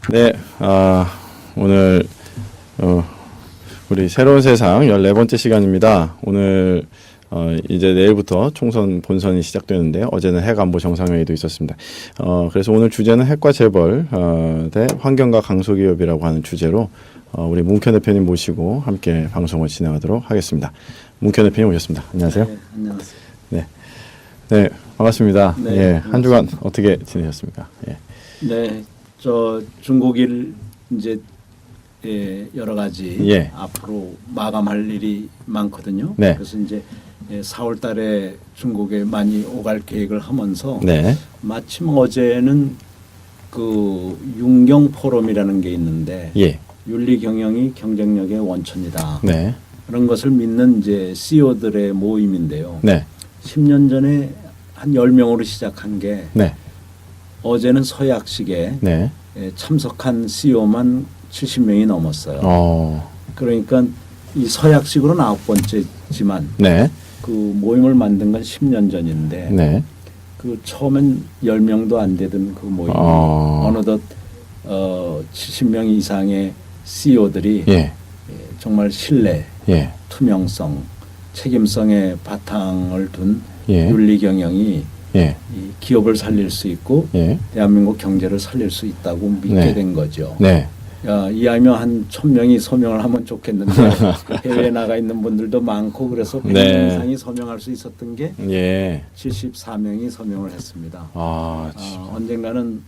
네, 오늘 우리 새로운 세상 14번째 시간입니다. 오늘 이제 내일부터 총선 본선이 시작되는데 어제는 핵안보 정상회의도 있었습니다. 그래서 오늘 주제는 핵과 재벌 대 환경과 강소기업이라고 하는 주제로 우리 문현 대표님 모시고 함께 방송을 진행하도록 하겠습니다. 문현 대표님 오셨습니다. 안녕하세요. 네, 안녕하세요. 네, 반갑습니다. 네, 예, 한 주간 어떻게 지내셨습니까? 예. 네, 저 중국일 이제 여러 가지 앞으로 마감할 일이 많거든요. 네. 그래서 이제 4월달에 중국에 많이 오갈 계획을 하면서 네. 마침 어제는 그 윤경 포럼이라는 게 있는데 윤리 경영이 경쟁력의 원천이다. 네. 그런 것을 믿는 이제 CEO들의 모임인데요. 네. 10년 전에 한 10명으로 시작한 게 네. 어제는 서약식에 네. 참석한 CEO만 70명이 넘었어요. 그러니까 이 서약식으로는 9번째지만 네. 그 모임을 만든 건 10년 전인데 네. 그 처음엔 10명도 안 되던 그 모임이 어느덧 70명 이상의 CEO들이 정말 신뢰, 투명성, 책임성의 바탕을 둔 윤리 경영이 이 기업을 살릴 수 있고 대한민국 경제를 살릴 수 있다고 믿게 된 거죠. 야, 이왕이면 한 1000명이 서명을 하면 좋겠는데 해외에 나가 있는 분들도 많고 그래서 100명 이상이 서명할 수 있었던 게 74명이 서명을 했습니다. 언젠가는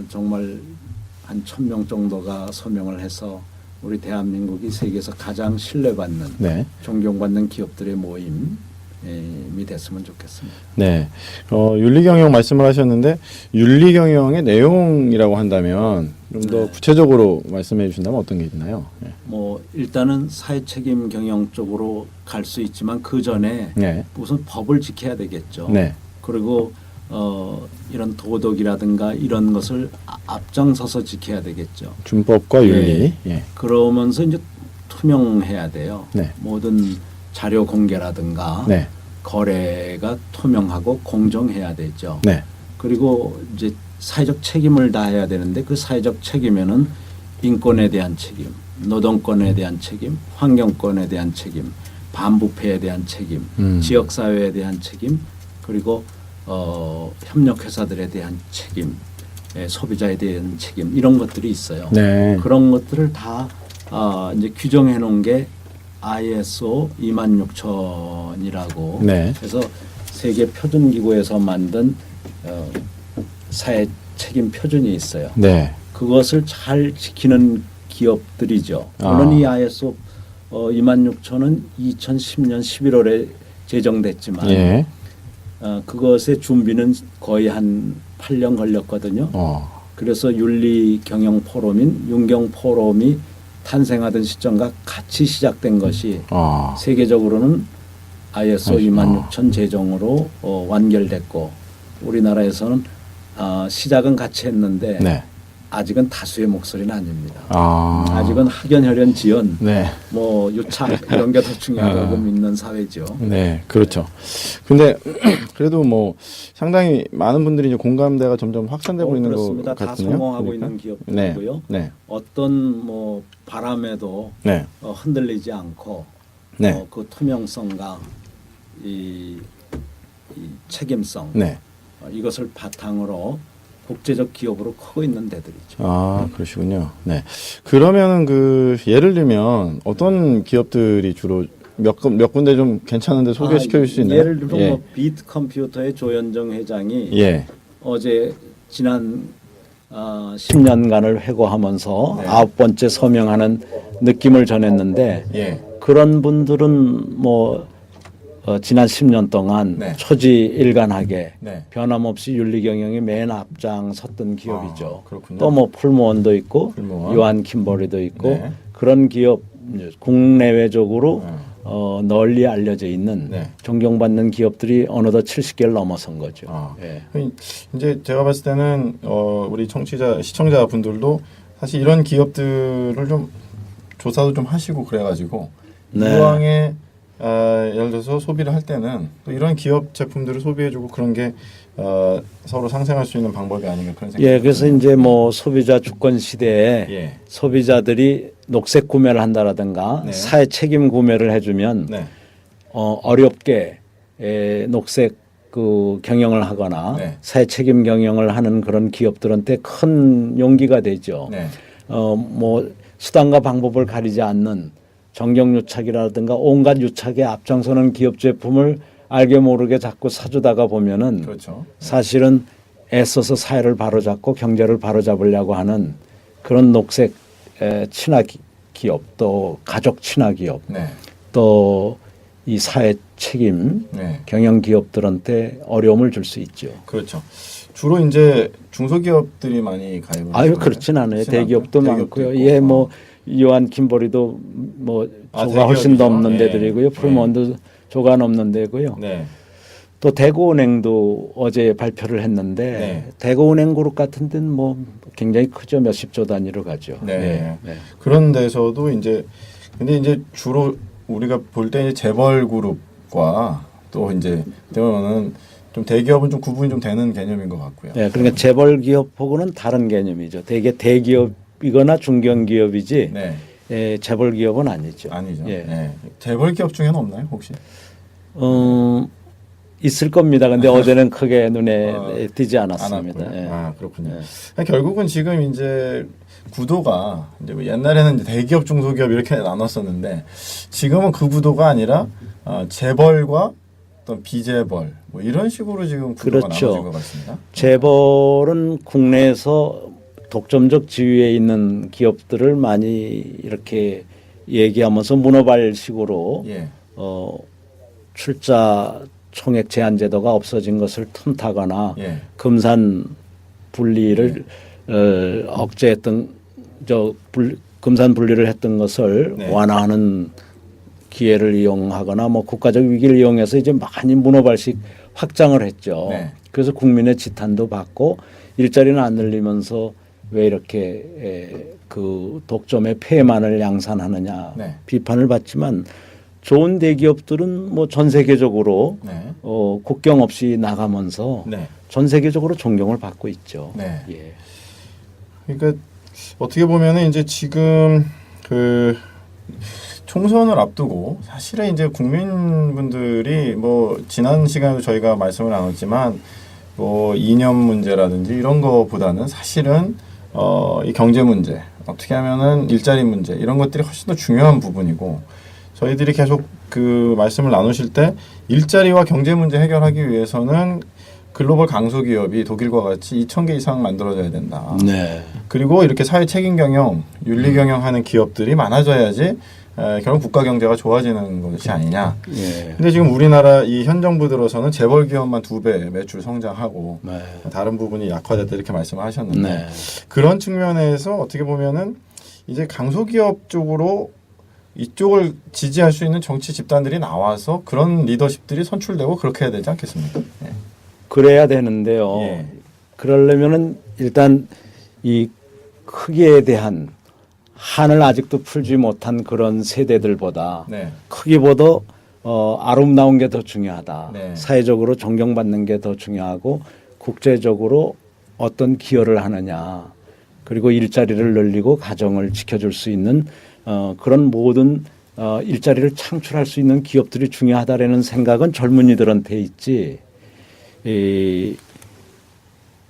정말 한 1000명 정도가 서명을 해서 우리 대한민국이 세계에서 가장 신뢰받는 존경받는 기업들의 모임이 됐으면 좋겠습니다. 네, 윤리경영 말씀을 하셨는데 윤리경영의 내용이라고 한다면 좀 더 구체적으로 말씀해 주신다면 어떤 게 있나요? 뭐 일단은 사회책임 경영 쪽으로 갈 수 있지만 그 전에 우선 법을 지켜야 되겠죠. 그리고 이런 도덕이라든가 이런 것을 앞장서서 지켜야 되겠죠. 준법과 윤리. 그러면서 이제 투명해야 돼요. 모든 자료 공개라든가 거래가 투명하고 공정해야 되죠. 그리고 이제 사회적 책임을 다해야 되는데 그 사회적 책임에는 인권에 대한 책임, 노동권에 대한 책임, 환경권에 대한 책임, 반부패에 대한 책임, 지역사회에 대한 책임, 그리고 협력회사들에 대한 책임, 소비자에 대한 책임 이런 것들이 있어요. 그런 것들을 다 이제 규정해 놓은 게 ISO 26000이라고 그래서 세계 표준기구에서 만든 사회 책임 표준이 있어요. 그것을 잘 지키는 기업들이죠. 물론 이 ISO 26000은 2010년 11월에 제정됐지만 그것의 준비는 거의 한 8년 걸렸거든요. 그래서 윤리 경영 포럼인 윤경 포럼이 탄생하던 시점과 같이 시작된 것이 세계적으로는 ISO 26000 제정으로 완결됐고 우리나라에서는 시작은 같이 했는데 아직은 다수의 목소리는 아닙니다. 아직은 학연혈연 지연, 뭐 유착 이런 게 더 중요하다고 믿는 사회죠. 네, 그렇죠. 근데 그래도 뭐 상당히 많은 분들이 이제 공감대가 점점 확산되고 있는 것 같은데요. 다 성공하고 있는 기업들이고요. 어떤 뭐 바람에도 흔들리지 않고 그 투명성과 이 책임성 이것을 바탕으로 국제적 기업으로 크고 있는 데들이죠. 그러시군요. 그러면은 그 예를 들면 어떤 기업들이 주로 몇 군데 좀 괜찮은데 소개시켜 줄 수 있나요? 예를 들어 뭐 비트 컴퓨터의 조현정 회장이 어제 지난 10년간을 회고하면서 9번째 서명하는 느낌을 전했는데 그런 분들은 뭐 지난 10년 동안 초지일관하게 변함없이 윤리경영이 맨 앞장 섰던 기업이죠. 또 뭐 풀무원도 있고 요한 킴버리도 있고 그런 기업 국내외적으로 널리 알려져 있는 존경받는 기업들이 어느덧 70개를 넘어선 거죠. 이제 제가 봤을 때는 우리 시청자분들도 사실 이런 기업들을 좀 조사도 좀 하시고 그래가지고 이왕에 예를 들어서 소비를 할 때는 또 이런 기업 제품들을 소비해주고 그런 게 서로 상생할 수 있는 방법이 아닌가 그런 생각이 예, 그래서 이제 뭐 소비자 주권 시대에 예. 소비자들이 녹색 구매를 한다라든가 네. 사회 책임 구매를 해주면 네. 어렵게 녹색 그 경영을 하거나 네. 사회 책임 경영을 하는 그런 기업들한테 큰 용기가 되죠. 네. 뭐 수단과 방법을 가리지 않는 정경유착이라든가 온갖 유착에 앞장서는 기업 제품을 알게 모르게 자꾸 사주다가 보면은 그렇죠. 사실은 애써서 사회를 바로잡고 경제를 바로잡으려고 하는 그런 녹색 친화 기업 또 가족 친화 기업 네. 또 이 사회 책임 네. 경영 기업들한테 어려움을 줄 수 있죠. 그렇죠. 주로 이제 중소기업들이 많이 가입을 아유 하시나요? 그렇진 않아요. 그렇진 대기업도 않고요. 많고요. 있고. 예, 뭐 요한 킴버리도 뭐 조가 훨씬 더 없는 대기업이죠. 데들이고요. 예. 프루먼도 조가 넘는 데고요. 네. 또 대구은행도 어제 발표를 했는데 네. 대구은행 그룹 같은 데는 뭐 굉장히 크죠. 몇십 조 단위로 가죠. 네. 네. 그런 데서도 이제 근데 이제 주로 우리가 볼 때 재벌 그룹과 또 이제 대부분은 좀 대기업은 좀 구분이 좀 되는 개념인 것 같고요. 네, 그러니까 재벌 기업하고는 다른 개념이죠. 되게 대기업이거나 중견기업이지 네. 재벌 기업은 아니죠. 아니죠. 예. 네. 재벌 기업 중에는 없나요, 혹시? 있을 겁니다. 근데 어제는 크게 눈에 띄지 않았습니다. 않았고요. 예. 아, 그렇군요. 결국은 지금 이제 구도가 이제 뭐 옛날에는 이제 대기업, 중소기업 이렇게 나눴었는데 지금은 그 구도가 아니라 재벌과 어떤 비재벌 뭐 이런 식으로 지금 구도가 그렇죠. 나눠진 것 같습니다. 재벌은 국내에서 독점적 지위에 있는 기업들을 많이 이렇게 얘기하면서 문어발식으로 예. 출자 총액 제한 제도가 없어진 것을 틈타거나 예. 금산 분리를 억제했던 금산 분리를 했던 것을 네. 완화하는 기회를 이용하거나 뭐 국가적 위기를 이용해서 이제 많이 문어발식 확장을 했죠. 네. 그래서 국민의 지탄도 받고 일자리는 안 늘리면서 왜 이렇게 그 독점의 폐해만을 양산하느냐 네. 비판을 받지만 좋은 대기업들은 뭐 전 세계적으로 네. 국경 없이 나가면서 네. 전 세계적으로 존경을 받고 있죠. 네. 예. 그러니까 어떻게 보면은 이제 지금 그 총선을 앞두고 사실은 이제 국민분들이 뭐 지난 시간에도 저희가 말씀을 나눴지만 뭐 이념 문제라든지 이런 거보다는 사실은 이 경제 문제 어떻게 하면은 일자리 문제 이런 것들이 훨씬 더 중요한 부분이고 저희들이 계속 그 말씀을 나누실 때 일자리와 경제 문제 해결하기 위해서는 글로벌 강소기업이 독일과 같이 2,000개 이상 만들어져야 된다. 네. 그리고 이렇게 사회 책임 경영, 윤리 경영하는 기업들이 많아져야지 결국 국가 경제가 좋아지는 것이 아니냐. 예. 근데 지금 우리나라 이 현 정부 들어서는 재벌 기업만 2배 매출 성장하고 네. 다른 부분이 약화됐다 이렇게 말씀을 하셨는데 네. 그런 측면에서 어떻게 보면은 이제 강소기업 쪽으로 이쪽을 지지할 수 있는 정치 집단들이 나와서 그런 리더십들이 선출되고 그렇게 해야 되지 않겠습니까? 예. 그래야 되는데요. 예. 그러려면은 일단 이 크기에 대한 한을 아직도 풀지 못한 그런 세대들보다 네. 크기보다 아름다운 게 더 중요하다. 네. 사회적으로 존경받는 게 더 중요하고 국제적으로 어떤 기여를 하느냐. 그리고 일자리를 늘리고 가정을 지켜줄 수 있는 그런 모든 일자리를 창출할 수 있는 기업들이 중요하다라는 생각은 젊은이들한테 있지.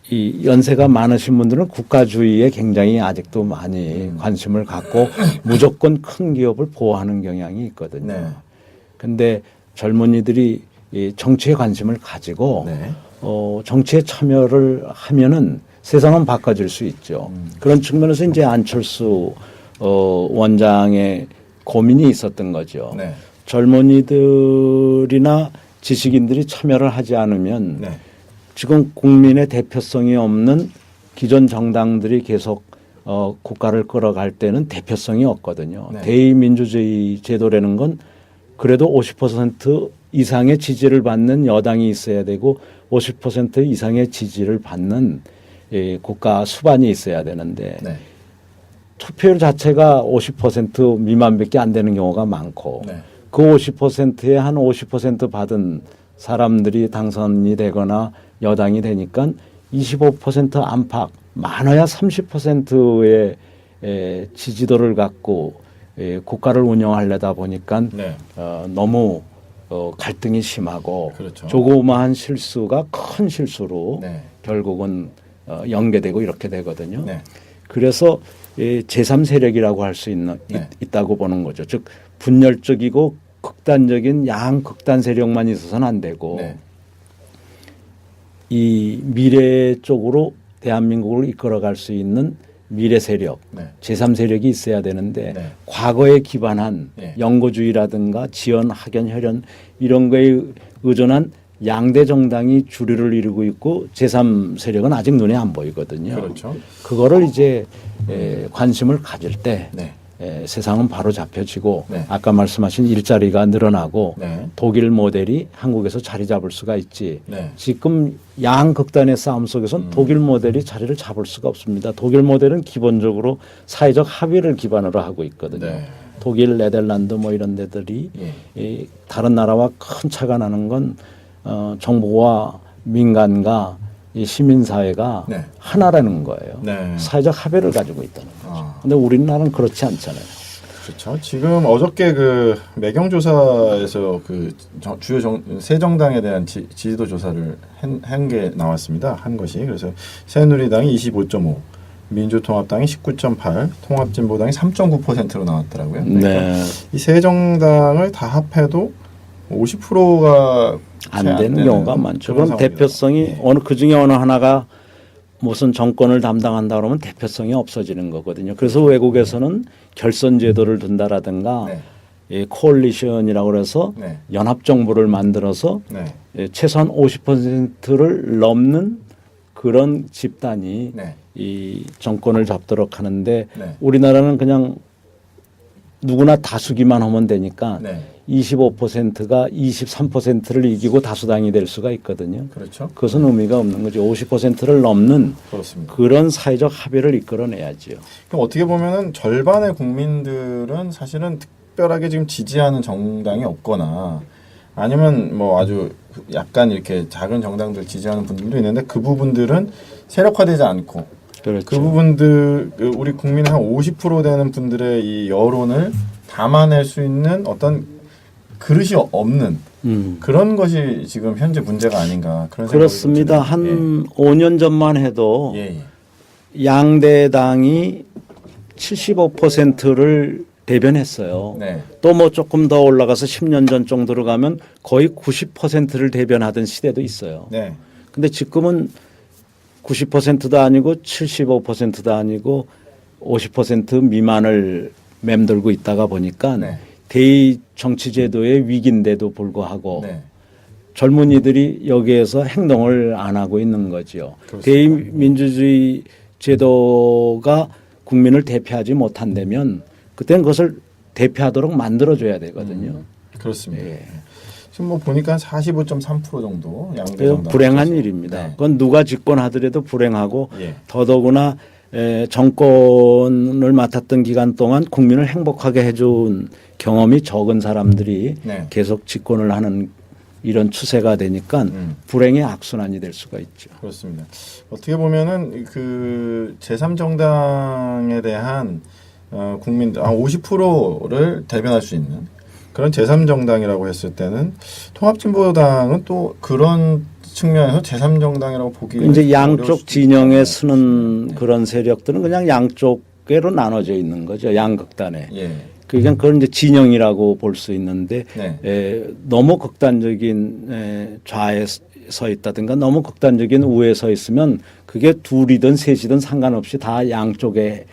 이 연세가 많으신 분들은 국가주의에 굉장히 아직도 많이 관심을 갖고 무조건 큰 기업을 보호하는 경향이 있거든요. 네. 근데 젊은이들이 이 정치에 관심을 가지고 네. 정치에 참여를 하면은 세상은 바꿔질 수 있죠. 그런 측면에서 이제 안철수 원장의 고민이 있었던 거죠. 네. 젊은이들이나 지식인들이 참여를 하지 않으면 네. 지금 국민의 대표성이 없는 기존 정당들이 계속 국가를 끌어갈 때는 대표성이 없거든요. 네. 대의민주주의 제도라는 건 그래도 50% 이상의 지지를 받는 여당이 있어야 되고 50% 이상의 지지를 받는 국가 수반이 있어야 되는데 네. 투표율 자체가 50% 미만밖에 안 되는 경우가 많고 네. 그 50%에 한 50% 받은 사람들이 당선이 되거나 여당이 되니까 25% 안팎, 많아야 30%의 지지도를 갖고 국가를 운영하려다 보니까 네. 너무 갈등이 심하고 그렇죠. 조그마한 실수가 큰 실수로 네. 결국은 연계되고 이렇게 되거든요. 네. 그래서 제3세력이라고 할 수 네. 있다고 보는 거죠. 즉 분열적이고 극단적인 양극단 세력만 있어서는 안 되고 네. 이 미래 쪽으로 대한민국을 이끌어갈 수 있는 미래 세력, 네. 제3세력이 있어야 되는데 네. 과거에 기반한 네. 연고주의라든가 지연, 학연, 혈연 이런 거에 의존한 양대 정당이 주류를 이루고 있고 제3세력은 아직 눈에 안 보이거든요. 그렇죠. 그거를 이제 관심을 가질 때 네. 세상은 바로 잡혀지고 네. 아까 말씀하신 일자리가 늘어나고 네. 독일 모델이 한국에서 자리 잡을 수가 있지. 네. 지금 양극단의 싸움 속에서는 독일 모델이 자리를 잡을 수가 없습니다. 독일 모델은 기본적으로 사회적 합의를 기반으로 하고 있거든요. 네. 독일, 네덜란드 뭐 이런 데들이 이 다른 나라와 큰 차가 나는 건 정부와 민간과 이 시민사회가 네. 하나라는 거예요. 네. 사회적 합의를 가지고 있다는 거죠. 아. 근데 우리나라는 그렇지 않잖아요. 그렇죠. 지금 어저께 그 매경조사에서 그 주요 새 정당에 대한 지지도 조사를 한 게 나왔습니다. 한 것이 그래서 새누리당이 25.5, 민주통합당이 19.8, 통합진보당이 3.9%로 나왔더라고요. 그러니까 네. 이 새 정당을 다 합해도 50%가 안 되는 경우가 많죠. 그럼 상황이죠. 대표성이 네. 그 중에 어느 하나가 무슨 정권을 담당한다 그러면 대표성이 없어지는 거거든요. 그래서 외국에서는 결선 제도를 둔다라든가 네. 코얼리션이라고 그래서 네. 연합 정부를 만들어서 네. 최소한 50%를 넘는 그런 집단이 네. 이 정권을 잡도록 하는데 네. 우리나라는 그냥 누구나 다수기만 하면 되니까 네. 25%가 23%를 이기고 다수당이 될 수가 있거든요. 그렇죠. 그것은 의미가 없는 거죠. 50%를 넘는 그렇습니다. 그런 사회적 합의를 이끌어내야지요. 그럼 어떻게 보면은 절반의 국민들은 사실은 특별하게 지금 지지하는 정당이 없거나 아니면 뭐 아주 약간 이렇게 작은 정당들 지지하는 분들도 있는데 그 부분들은 세력화되지 않고 그렇죠. 그 부분들 우리 국민의 한 50% 되는 분들의 이 여론을 담아낼 수 있는 어떤 그릇이 없는 그런 것이 지금 현재 문제가 아닌가 그런 그렇습니다. 생각이 한 5년 전만 해도 예. 양대당이 75%를 대변했어요. 네. 또 뭐 조금 더 올라가서 10년 전 정도로 가면 거의 90%를 대변하던 시대도 있어요. 네. 근데 지금은 90%도 아니고 75%도 아니고 50% 미만을 맴돌고 있다가 보니까 네. 대의 정치제도의 위기인데도 불구하고 네. 젊은이들이 여기에서 행동을 안 하고 있는 거죠. 그렇습니다. 대의 민주주의 제도가 국민을 대표하지 못한다면 그때는 그것을 대표하도록 만들어줘야 되거든요. 그렇습니다. 예. 지금 뭐 보니까 45.3% 정도 양대 그래서 정당 불행한 합쳐서. 일입니다. 네. 그건 누가 집권하더라도 불행하고 예. 더더구나 정권을 맡았던 기간 동안 국민을 행복하게 해준 경험이 적은 사람들이 네. 계속 집권을 하는 이런 추세가 되니까 불행의 악순환이 될 수가 있죠. 그렇습니다. 어떻게 보면은 그 제3정당에 대한 국민들 50%를 대변할 수 있는 그런 제3정당이라고 했을 때는 통합진보당은 또 그런 측면에서 제3정당이라고 보기 이제 양쪽 진영에 쓰는 그런 세력들은 그냥 양쪽으로 나눠져 있는 거죠. 양극단에. 예. 그러니까 그건 이제 진영이라고 볼 수 있는데 네. 너무 극단적인 좌에 서 있다든가 너무 극단적인 우에 서 있으면 그게 둘이든 셋이든 상관없이 다 양쪽에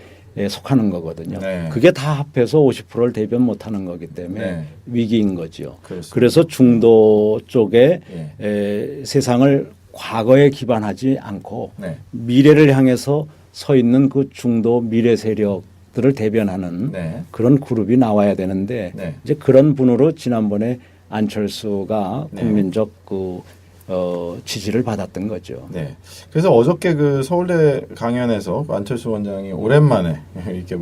속하는 거거든요. 네. 그게 다 합해서 50%를 대변 못하는 거기 때문에 네. 위기인 거죠. 그렇습니다. 그래서 중도 쪽에 예. 세상을 과거에 기반하지 않고 네. 미래를 향해서 서 있는 그 중도 미래 세력들을 대변하는 네. 그런 그룹이 나와야 되는데 네. 이제 그런 분으로 지난번에 안철수가 네. 국민적 그 지지를 받았던 거죠. 네. 그래서 어저께 그 서울대 강연에서 안철수 원장이 오랜만에 이렇게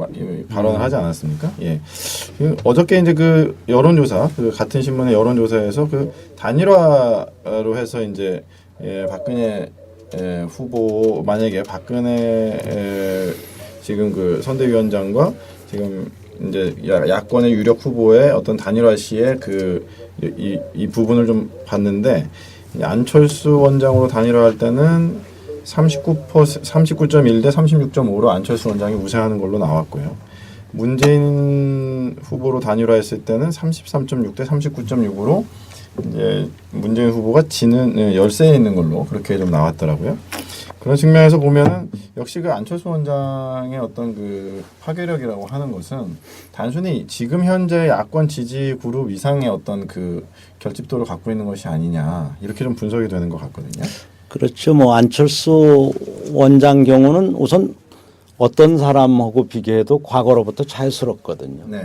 발언을 하지 않았습니까? 예. 그 어저께 이제 그 여론조사, 그 같은 신문의 여론조사에서 그 단일화로 해서 이제 박근혜 후보 만약에 박근혜 지금 그 선대위원장과 지금 이제 야권의 유력 후보의 어떤 단일화 시에 이 부분을 좀 봤는데 안철수 원장으로 단일화할 때는 39.1 대 36.5로 안철수 원장이 우세하는 걸로 나왔고요. 문재인 후보로 단일화했을 때는 33.6 대 39.6으로 이제 문재인 후보가 지는 열세에 있는 걸로 그렇게 좀 나왔더라고요. 그런 측면에서 보면은 역시 그 안철수 원장의 어떤 그 파괴력이라고 하는 것은 단순히 지금 현재 야권 지지 그룹 이상의 어떤 그 결집도를 갖고 있는 것이 아니냐 이렇게 좀 분석이 되는 것 같거든요. 그렇죠. 뭐 안철수 원장 경우는 우선 어떤 사람하고 비교해도 과거로부터 자유스럽거든요. 네.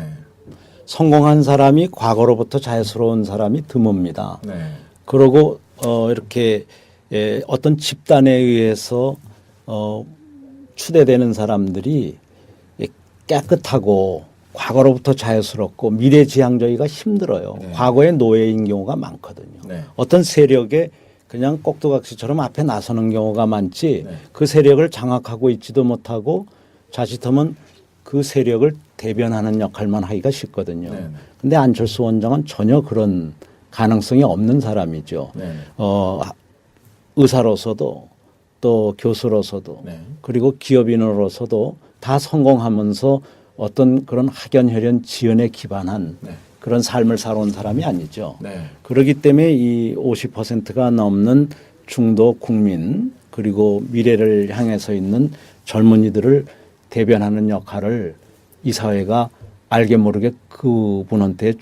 성공한 사람이 과거로부터 자유스러운 사람이 드뭅니다. 네. 그러고 이렇게 어떤 집단에 의해서 추대되는 사람들이 깨끗하고 과거로부터 자유스럽고 미래지향적이기가 힘들어요. 네. 과거의 노예인 경우가 많거든요. 네. 어떤 세력에 그냥 꼭두각시처럼 앞에 나서는 경우가 많지 네. 그 세력을 장악하고 있지도 못하고 자칫하면 그 세력을 대변하는 역할만 하기가 쉽거든요. 네. 근데 안철수 원장은 전혀 그런 가능성이 없는 사람이죠. 네. 의사로서도 또 교수로서도 네. 그리고 기업인으로서도 다 성공하면서 어떤 그런 학연혈연 지연에 기반한 네. 그런 삶을 살아온 사람이 아니죠. 네. 그렇기 때문에 이 50%가 넘는 중도 국민 그리고 미래를 향해서 있는 젊은이들을 대변하는 역할을 이 사회가 알게 모르게 그분한테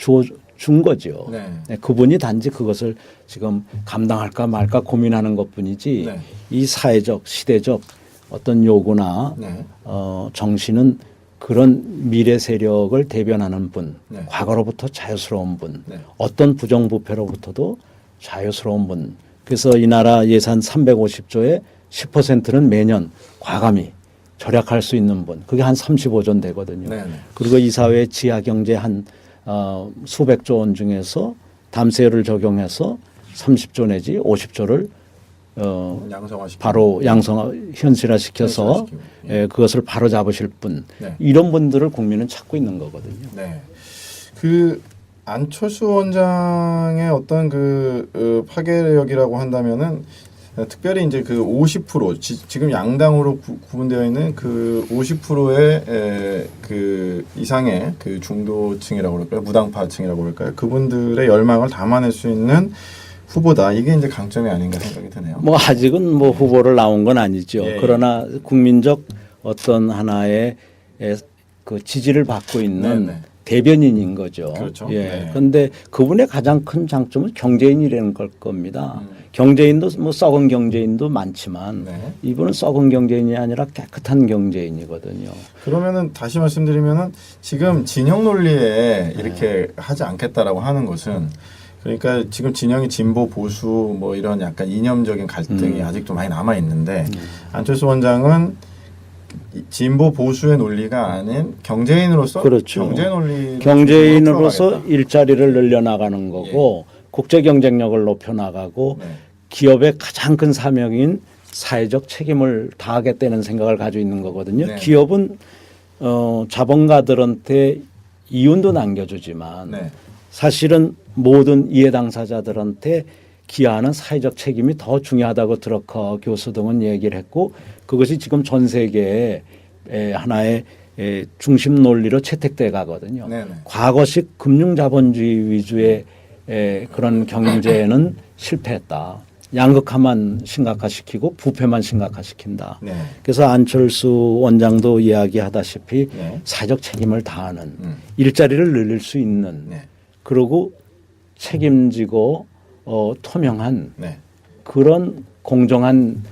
준 거죠. 네. 네, 그분이 단지 그것을 지금 감당할까 말까 고민하는 것뿐이지 네. 이 사회적 시대적 어떤 요구나 네. 정신은 그런 미래 세력을 대변하는 분, 네. 과거로부터 자유스러운 분, 네. 어떤 부정부패로부터도 자유스러운 분. 그래서 이 나라 예산 350조의 10%는 매년 과감히 절약할 수 있는 분. 그게 한 35조 되거든요. 네. 네. 그리고 이 사회 지하 경제 한 수백조 원 중에서 담세율을 적용해서 30조 내지 50조를 바로 현실화시켜서 그것을 바로 잡으실 분. 네. 이런 분들을 국민은 찾고 있는 거거든요. 네. 그 안철수 원장의 어떤 파괴력이라고 한다면은 특별히 이제 그 50% 지금 양당으로 구분되어 있는 그 50%의 그 이상의 그 중도층이라고 그럴까요? 무당파층이라고 그럴까요? 그분들의 열망을 담아낼 수 있는 후보다. 이게 이제 강점이 아닌가 생각이 드네요. 뭐 아직은 뭐 후보를 나온 건 아니죠. 예, 그러나 국민적 어떤 하나의 그 지지를 받고 있는 네네. 대변인인 거죠. 그렇죠. 예. 네. 그런데 그분의 가장 큰 장점은 경제인이라는 걸 겁니다. 경제인도 뭐 썩은 경제인도 많지만 네. 이분은 썩은 경제인이 아니라 깨끗한 경제인이거든요. 그러면은 다시 말씀드리면은 지금 진영 논리에 이렇게 하지 않겠다라고 하는 것은 그러니까 지금 진영이 진보 보수 뭐 이런 약간 이념적인 갈등이 아직도 많이 남아 있는데 안철수 원장은 진보 보수의 논리가 아닌 경제인으로서 그렇죠. 경제인으로서 일자리를 늘려나가는 거고 국제 경쟁력을 높여나가고 네. 기업의 가장 큰 사명인 사회적 책임을 다하겠다는 생각을 가지고 있는 거거든요. 네. 기업은 자본가들한테 이윤도 남겨주지만 네. 사실은 모든 이해 당사자들한테 기여하는 사회적 책임이 더 중요하다고 드러커 교수 등은 얘기를 했고 그것이 지금 전 세계의 하나의 중심 논리로 채택돼 가거든요. 네네. 과거식 금융자본주의 위주의 그런 경제는 실패했다. 양극화만 심각화시키고 부패만 심각화시킨다. 네. 그래서 안철수 원장도 이야기하다시피 네. 사회적 책임을 다하는 일자리를 늘릴 수 있는 네. 그리고 책임지고 투명한 네. 그런 공정한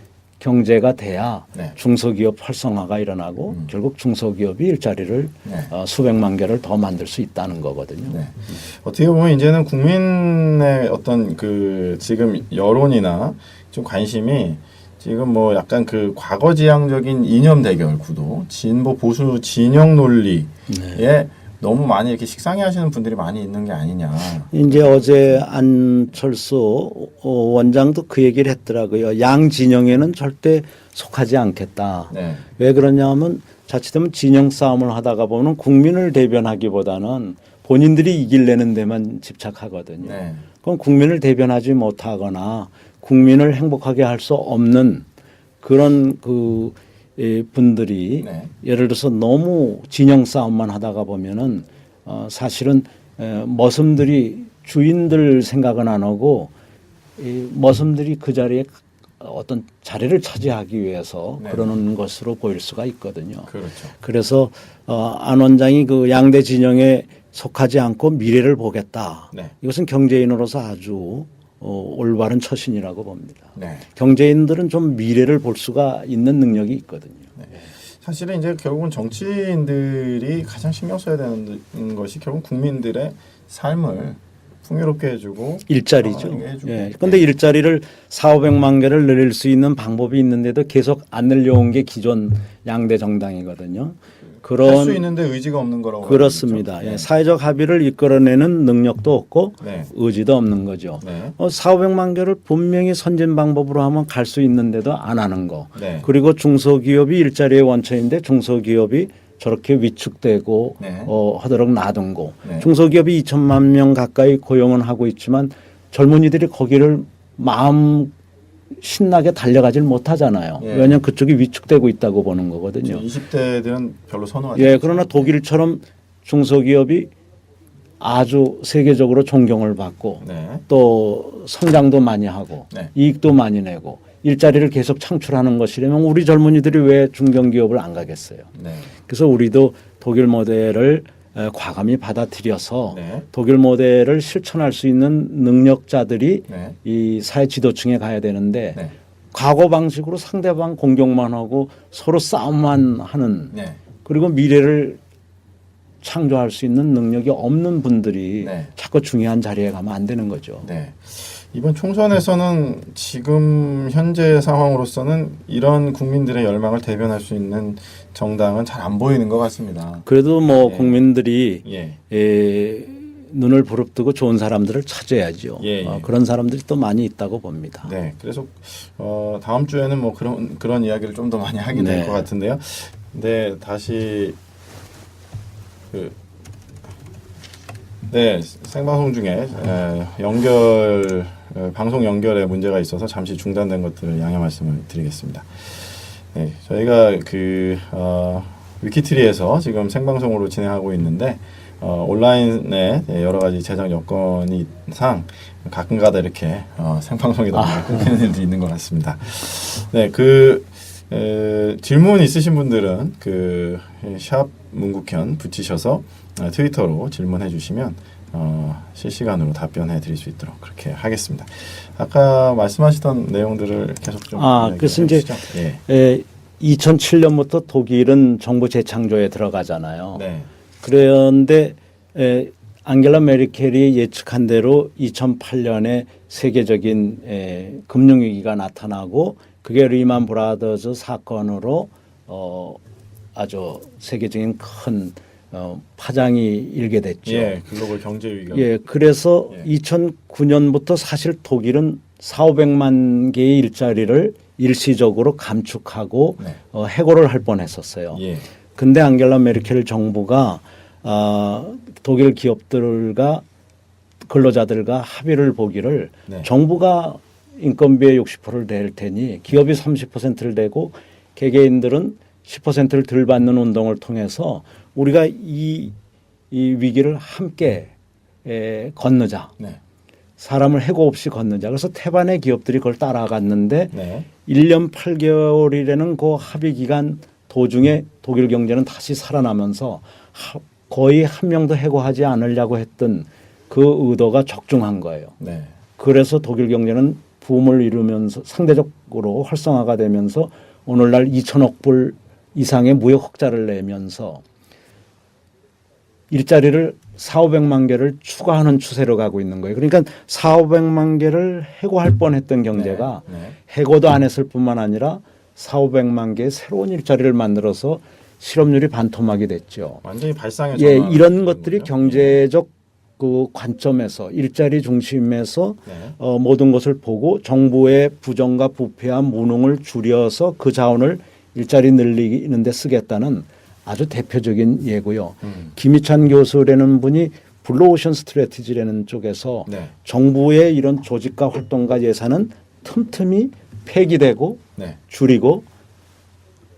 경제가 돼야 네. 중소기업 활성화가 일어나고 결국 중소기업이 일자리를 네. 수백만 개를 더 만들 수 있다는 거거든요. 네. 어떻게 보면 이제는 국민의 어떤 그 지금 여론이나 좀 관심이 지금 뭐 약간 그 과거지향적인 이념 대결 구도, 진보 보수 진영 논리에 네. 너무 많이 이렇게 식상해 하시는 분들이 많이 있는 게 아니냐. 이제 어제 안철수 원장도 그 얘기를 했더라고요. 양 진영에는 절대 속하지 않겠다. 네. 왜 그러냐면 자칫하면 진영 싸움을 하다가 보면 국민을 대변하기보다는 본인들이 이기려는 데만 집착하거든요. 네. 그럼 국민을 대변하지 못하거나 국민을 행복하게 할 수 없는 그런 그 분들이 네. 예를 들어서 너무 진영 싸움만 하다가 보면은 사실은 머슴들이 주인들 생각은 안 하고 이 머슴들이 그 자리에 어떤 자리를 차지하기 위해서 네. 그러는 것으로 보일 수가 있거든요. 그렇죠. 그래서 안 원장이 그 양대 진영에 속하지 않고 미래를 보겠다. 네. 이것은 경제인으로서 아주 올바른 처신이라고 봅니다. 네. 경제인들은 좀 미래를 볼 수가 있는 능력이 있거든요. 네. 사실은 이제 결국은 정치인들이 가장 신경 써야 되는 것이 결국 국민들의 삶을 풍요롭게 해주고 일자리죠. 해주고. 예. 근데 일자리를 4,500만 개를 늘릴 수 있는 방법이 있는데도 계속 안 늘려온 게 기존 양대 정당이거든요. 할 수 있는데 의지가 없는 거라고. 그렇습니다. 말이죠. 예. 사회적 합의를 이끌어내는 능력도 없고 네. 의지도 없는 거죠. 네. 4,500만 개를 분명히 선진 방법으로 하면 갈 수 있는데도 안 하는 거. 네. 그리고 중소기업이 일자리의 원천인데 중소기업이 저렇게 위축되고 네. 허드럭 놔둔고 네. 중소기업이 2천만 명 가까이 고용은 하고 있지만 젊은이들이 거기를 마음 신나게 달려가질 못하잖아요. 예. 왜냐하면 그쪽이 위축되고 있다고 보는 거거든요. 20대들은 별로 선호하지 예, 않죠. 그러나 독일처럼 중소기업이 아주 세계적으로 존경을 받고 네. 또 성장도 많이 하고 네. 이익도 많이 내고 일자리를 계속 창출하는 것이라면 우리 젊은이들이 왜 중견기업을 안 가겠어요. 네. 그래서 우리도 독일 모델을 과감히 받아들여서 네. 독일 모델을 실천할 수 있는 능력자들이 네. 이 사회 지도층에 가야 되는데 네. 과거 방식으로 상대방 공격만 하고 서로 싸움만 하는 네. 그리고 미래를 창조할 수 있는 능력이 없는 분들이 네. 자꾸 중요한 자리에 가면 안 되는 거죠. 네. 이번 총선에서는 지금 현재 상황으로서는 이런 국민들의 열망을 대변할 수 있는 정당은 잘 안 보이는 것 같습니다. 그래도 뭐 예. 국민들이 예. 눈을 부릅뜨고 좋은 사람들을 찾아야죠. 예, 예. 그런 사람들이 또 많이 있다고 봅니다. 네. 그래서 다음 주에는 뭐 그런 이야기를 좀 더 많이 하게 될 네. 것 같은데요. 네, 다시 네, 생방송 중에 방송 연결에 문제가 있어서 잠시 중단된 것들을 양해 말씀을 드리겠습니다. 네, 저희가 위키트리에서 지금 생방송으로 진행하고 있는데 온라인에 여러 가지 제작 여건이 상 가끔가다 이렇게 생방송이 너무 끊기는 일도 있는 것 같습니다. 네, 질문 있으신 분들은 샵 문국현 붙이셔서 트위터로 질문해 주시면 실시간으로 답변해 드릴 수 있도록 그렇게 하겠습니다. 아까 말씀하시던 내용들을 계속 좀 그래서 이제 예. 2007년부터 독일은 정부 재창조에 들어가잖아요. 네. 그런데 앙겔라 메르켈이 예측한 대로 2008년에 세계적인 금융위기가 나타나고 그게 리만 브라더즈 사건으로 아주 세계적인 큰 파장이 일게 됐죠. 예, 글로벌 경제 위기가. 예, 그래서 예. 2009년부터 사실 독일은 4,500만 개의 일자리를 일시적으로 감축하고 네. 해고를 할 뻔했었어요. 예. 근데 앙겔라 메르켈 정부가 독일 기업들과 근로자들과 합의를 보기를 네. 정부가 인건비의 60%를 낼 테니 기업이 30%를 내고 개개인들은 10%를 덜 받는 운동을 통해서 우리가 이 위기를 함께 건너자. 네. 사람을 해고 없이 건너자. 그래서 태반의 기업들이 그걸 따라갔는데 네. 1년 8개월이라는 그 합의 기간 도중에 독일 경제는 다시 살아나면서 거의 한 명도 해고하지 않으려고 했던 그 의도가 적중한 거예요. 네. 그래서 독일 경제는 붐을 이루면서 상대적으로 활성화가 되면서 오늘날 2천억 불 이상의 무역 흑자를 내면서 일자리를 4,500만 개를 추가하는 추세로 가고 있는 거예요. 그러니까 4,500만 개를 해고할 뻔했던 경제가 해고도 안 했을 뿐만 아니라 4,500만 개의 새로운 일자리를 만들어서 실업률이 반토막이 됐죠. 완전히 발상의 예, 전환을 이런 것들이 거군요. 경제적 그 관점에서 일자리 중심에서 모든 것을 보고 정부의 부정과 부패와 무능을 줄여서 그 자원을 일자리 늘리는 데 쓰겠다는 아주 대표적인 예고요. 김희찬 교수라는 분이 블루오션 스트래티지라는 쪽에서 정부의 이런 조직과 활동과 예산은 틈틈이 폐기되고 줄이고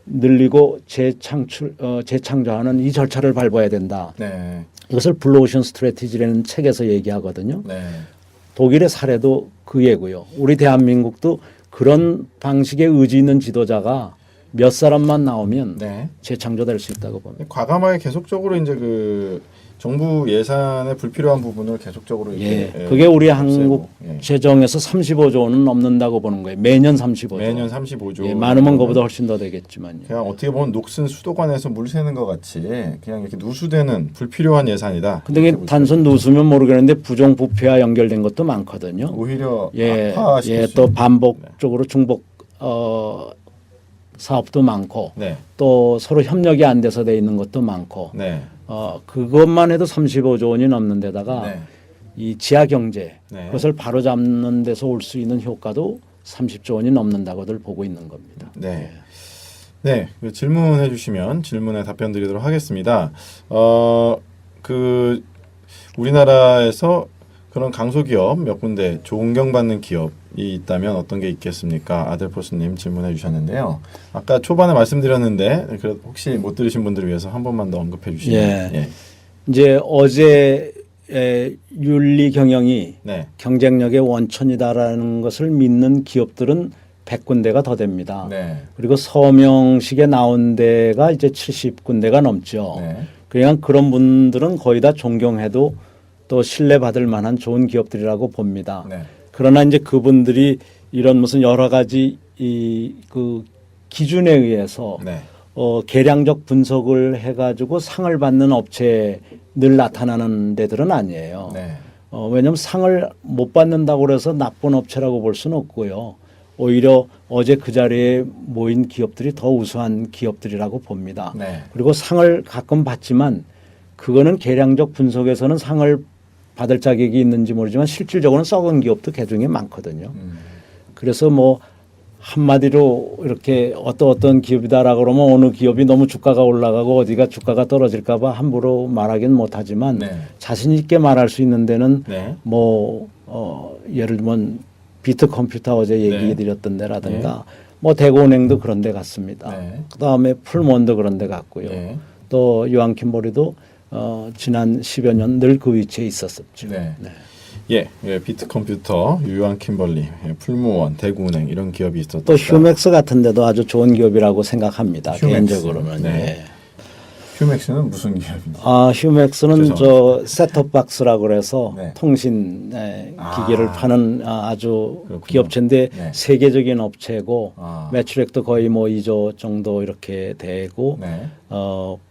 늘리고 재창조하는 이 절차를 밟아야 된다. 이것을 블루오션 스트래티지라는 책에서 얘기하거든요. 독일의 사례도 그 예고요. 우리 대한민국도 그런 방식의 의지 있는 지도자가 몇 사람만 나오면 재창조될 수 있다고 봅니다. 과감하게 계속적으로 이제 그 정부 예산의 불필요한 부분을 계속적으로 이렇게 그게 우리 한국 재정에서 35조 원은 넘는다고 보는 거예요. 매년 35조. 매년 35조. 많으면 그보다 훨씬 더 되겠지만요. 그냥 어떻게 보면 녹슨 수도관에서 물 새는 것 같이 그냥 이렇게 누수되는 불필요한 예산이다. 근데 단순 누수면 모르겠는데 부정부패와 연결된 것도 많거든요. 오히려 악화시킬 수 또 반복적으로 중복 사업도 많고 또 서로 협력이 안 돼서 돼 있는 것도 많고 그것만 해도 35조 원이 넘는 데다가 이 지하 경제 그것을 바로잡는 데서 올 수 있는 효과도 30조 원이 넘는다고들 보고 있는 겁니다. 그 질문해 주시면 질문에 답변 드리도록 하겠습니다. 그 우리나라에서 그런 강소기업 몇 군데 존경받는 기업이 있다면 어떤 게 있겠습니까? 아델포스님 질문해 주셨는데요. 아까 초반에 말씀드렸는데 혹시 못 들으신 분들을 위해서 한 번만 더 언급해 주시면. 이제 어제 윤리 경영이 경쟁력의 원천이다라는 것을 믿는 기업들은 100군데가 더 됩니다. 그리고 서명식에 나온 데가 이제 70군데가 넘죠. 그러니까 그런 분들은 거의 다 존경해도 또 신뢰받을 만한 좋은 기업들이라고 봅니다. 그러나 이제 그분들이 이런 무슨 여러 가지 그 기준에 의해서 계량적 분석을 해가지고 상을 받는 업체 늘 나타나는 데들은 아니에요. 왜냐하면 상을 못 받는다고 해서 나쁜 업체라고 볼 수는 없고요. 오히려 어제 그 자리에 모인 기업들이 더 우수한 기업들이라고 봅니다. 그리고 상을 가끔 받지만 그거는 계량적 분석에서는 상을 받을 자격이 있는지 모르지만 실질적으로는 썩은 기업도 개중에 많거든요. 그래서 뭐 한마디로 이렇게 어떤 기업이다라고 그러면 어느 기업이 너무 주가가 올라가고 어디가 주가가 떨어질까 봐 함부로 말하긴 못하지만 자신 있게 말할 수 있는 데는 뭐 예를 들면 비트 컴퓨터 어제 얘기 드렸던 데라든가 뭐 대구은행도 그런 데 갔습니다. 그다음에 풀몬도 그런 데 갔고요. 또 유한킴보리도 지난 10여 년 늘 그 위치에 있었었죠. 비트 컴퓨터, 유한킴벌리, 풀무원, 대구은행 이런 기업이 있었다. 또 휴맥스 같은 데도 아주 좋은 기업이라고 생각합니다. 개인적으로는. 휴맥스는 무슨 기업입니까? 휴맥스는 저 셋톱박스라고 그래서 통신 기계를 파는 아주 그렇군요. 기업체인데 세계적인 업체고 매출액도 거의 뭐 2조 정도 이렇게 되고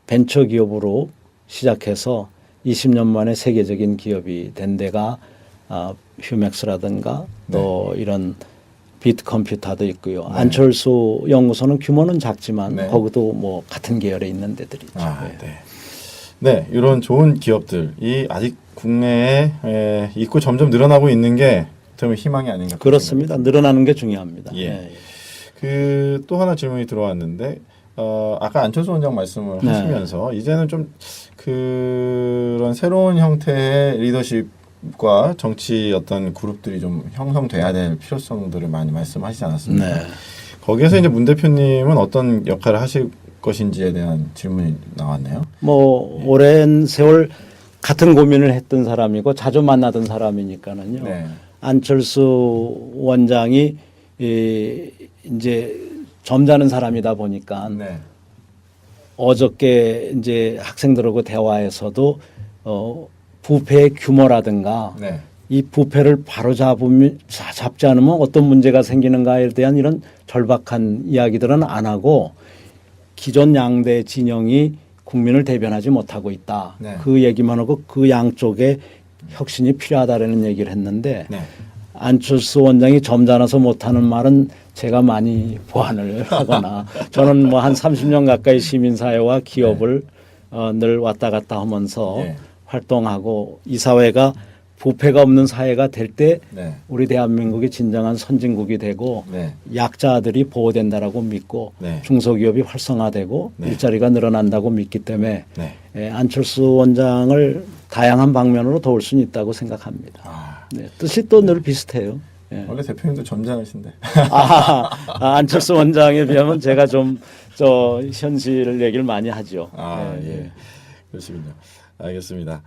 벤처 기업으로 시작해서 20년 만에 세계적인 기업이 된 데가 휴맥스라든가 또 이런 비트 컴퓨터도 있고요. 안철수 연구소는 규모는 작지만 거기도 뭐 같은 계열에 있는 데들이죠. 이런 좋은 기업들이 아직 국내에 있고 점점 늘어나고 있는 게 어떻게 희망이 아닌가. 그렇습니다. 늘어나는 게 중요합니다. 그 또 하나 질문이 들어왔는데 아까 안철수 원장 말씀을 하시면서 이제는 좀 그런 새로운 형태의 리더십과 정치 어떤 그룹들이 좀 형성돼야 될 필요성들을 많이 말씀하시지 않았습니까? 거기에서 이제 문 대표님은 어떤 역할을 하실 것인지에 대한 질문이 나왔네요. 뭐 오랜 세월 같은 고민을 했던 사람이고 자주 만나던 사람이니까는요. 안철수 원장이 이제 점잖은 사람이다 보니까 어저께 이제 학생들하고 대화에서도 부패의 규모라든가 이 부패를 바로 잡지 않으면 어떤 문제가 생기는가에 대한 이런 절박한 이야기들은 안 하고 기존 양대 진영이 국민을 대변하지 못하고 있다. 네. 그 얘기만 하고 그 양쪽에 혁신이 필요하다라는 얘기를 했는데 네. 안철수 원장이 점잖아서 못하는 말은 제가 많이 보완을 하거나 저는 뭐 한 30년 가까이 시민사회와 기업을 늘 왔다 갔다 하면서 네. 활동하고 이 사회가 부패가 없는 사회가 될 때 네. 우리 대한민국이 진정한 선진국이 되고 네. 약자들이 보호된다라고 믿고 네. 중소기업이 활성화되고 네. 일자리가 늘어난다고 믿기 때문에 네. 안철수 원장을 다양한 방면으로 도울 수는 있다고 생각합니다. 아. 네, 뜻이 또 늘 비슷해요. 예. 원래 대표님도 점잖으신데. 안철수 원장에 비하면 제가 좀 현실 얘기를 많이 하죠. 예. 그러시군요. 알겠습니다.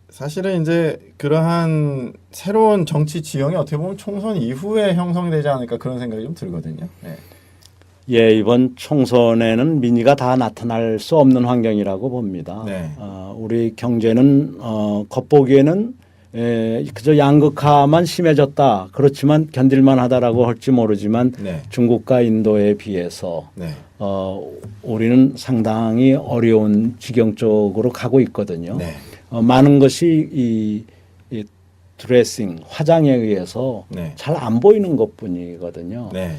사실은 이제 그러한 새로운 정치 지형이 어떻게 보면 총선 이후에 형성이 되지 않을까 그런 생각이 좀 들거든요. 네. 예, 이번 총선에는 민의가 다 나타날 수 없는 환경이라고 봅니다. 네. 우리 경제는 겉보기에는 그저 양극화만 심해졌다. 그렇지만 견딜만 하다라고 할지 모르지만 네. 중국과 인도에 비해서 네. 우리는 상당히 어려운 지경 쪽으로 가고 있거든요. 네. 많은 것이 이 드레싱, 화장에 의해서 네. 잘 안 보이는 것뿐이거든요. 네.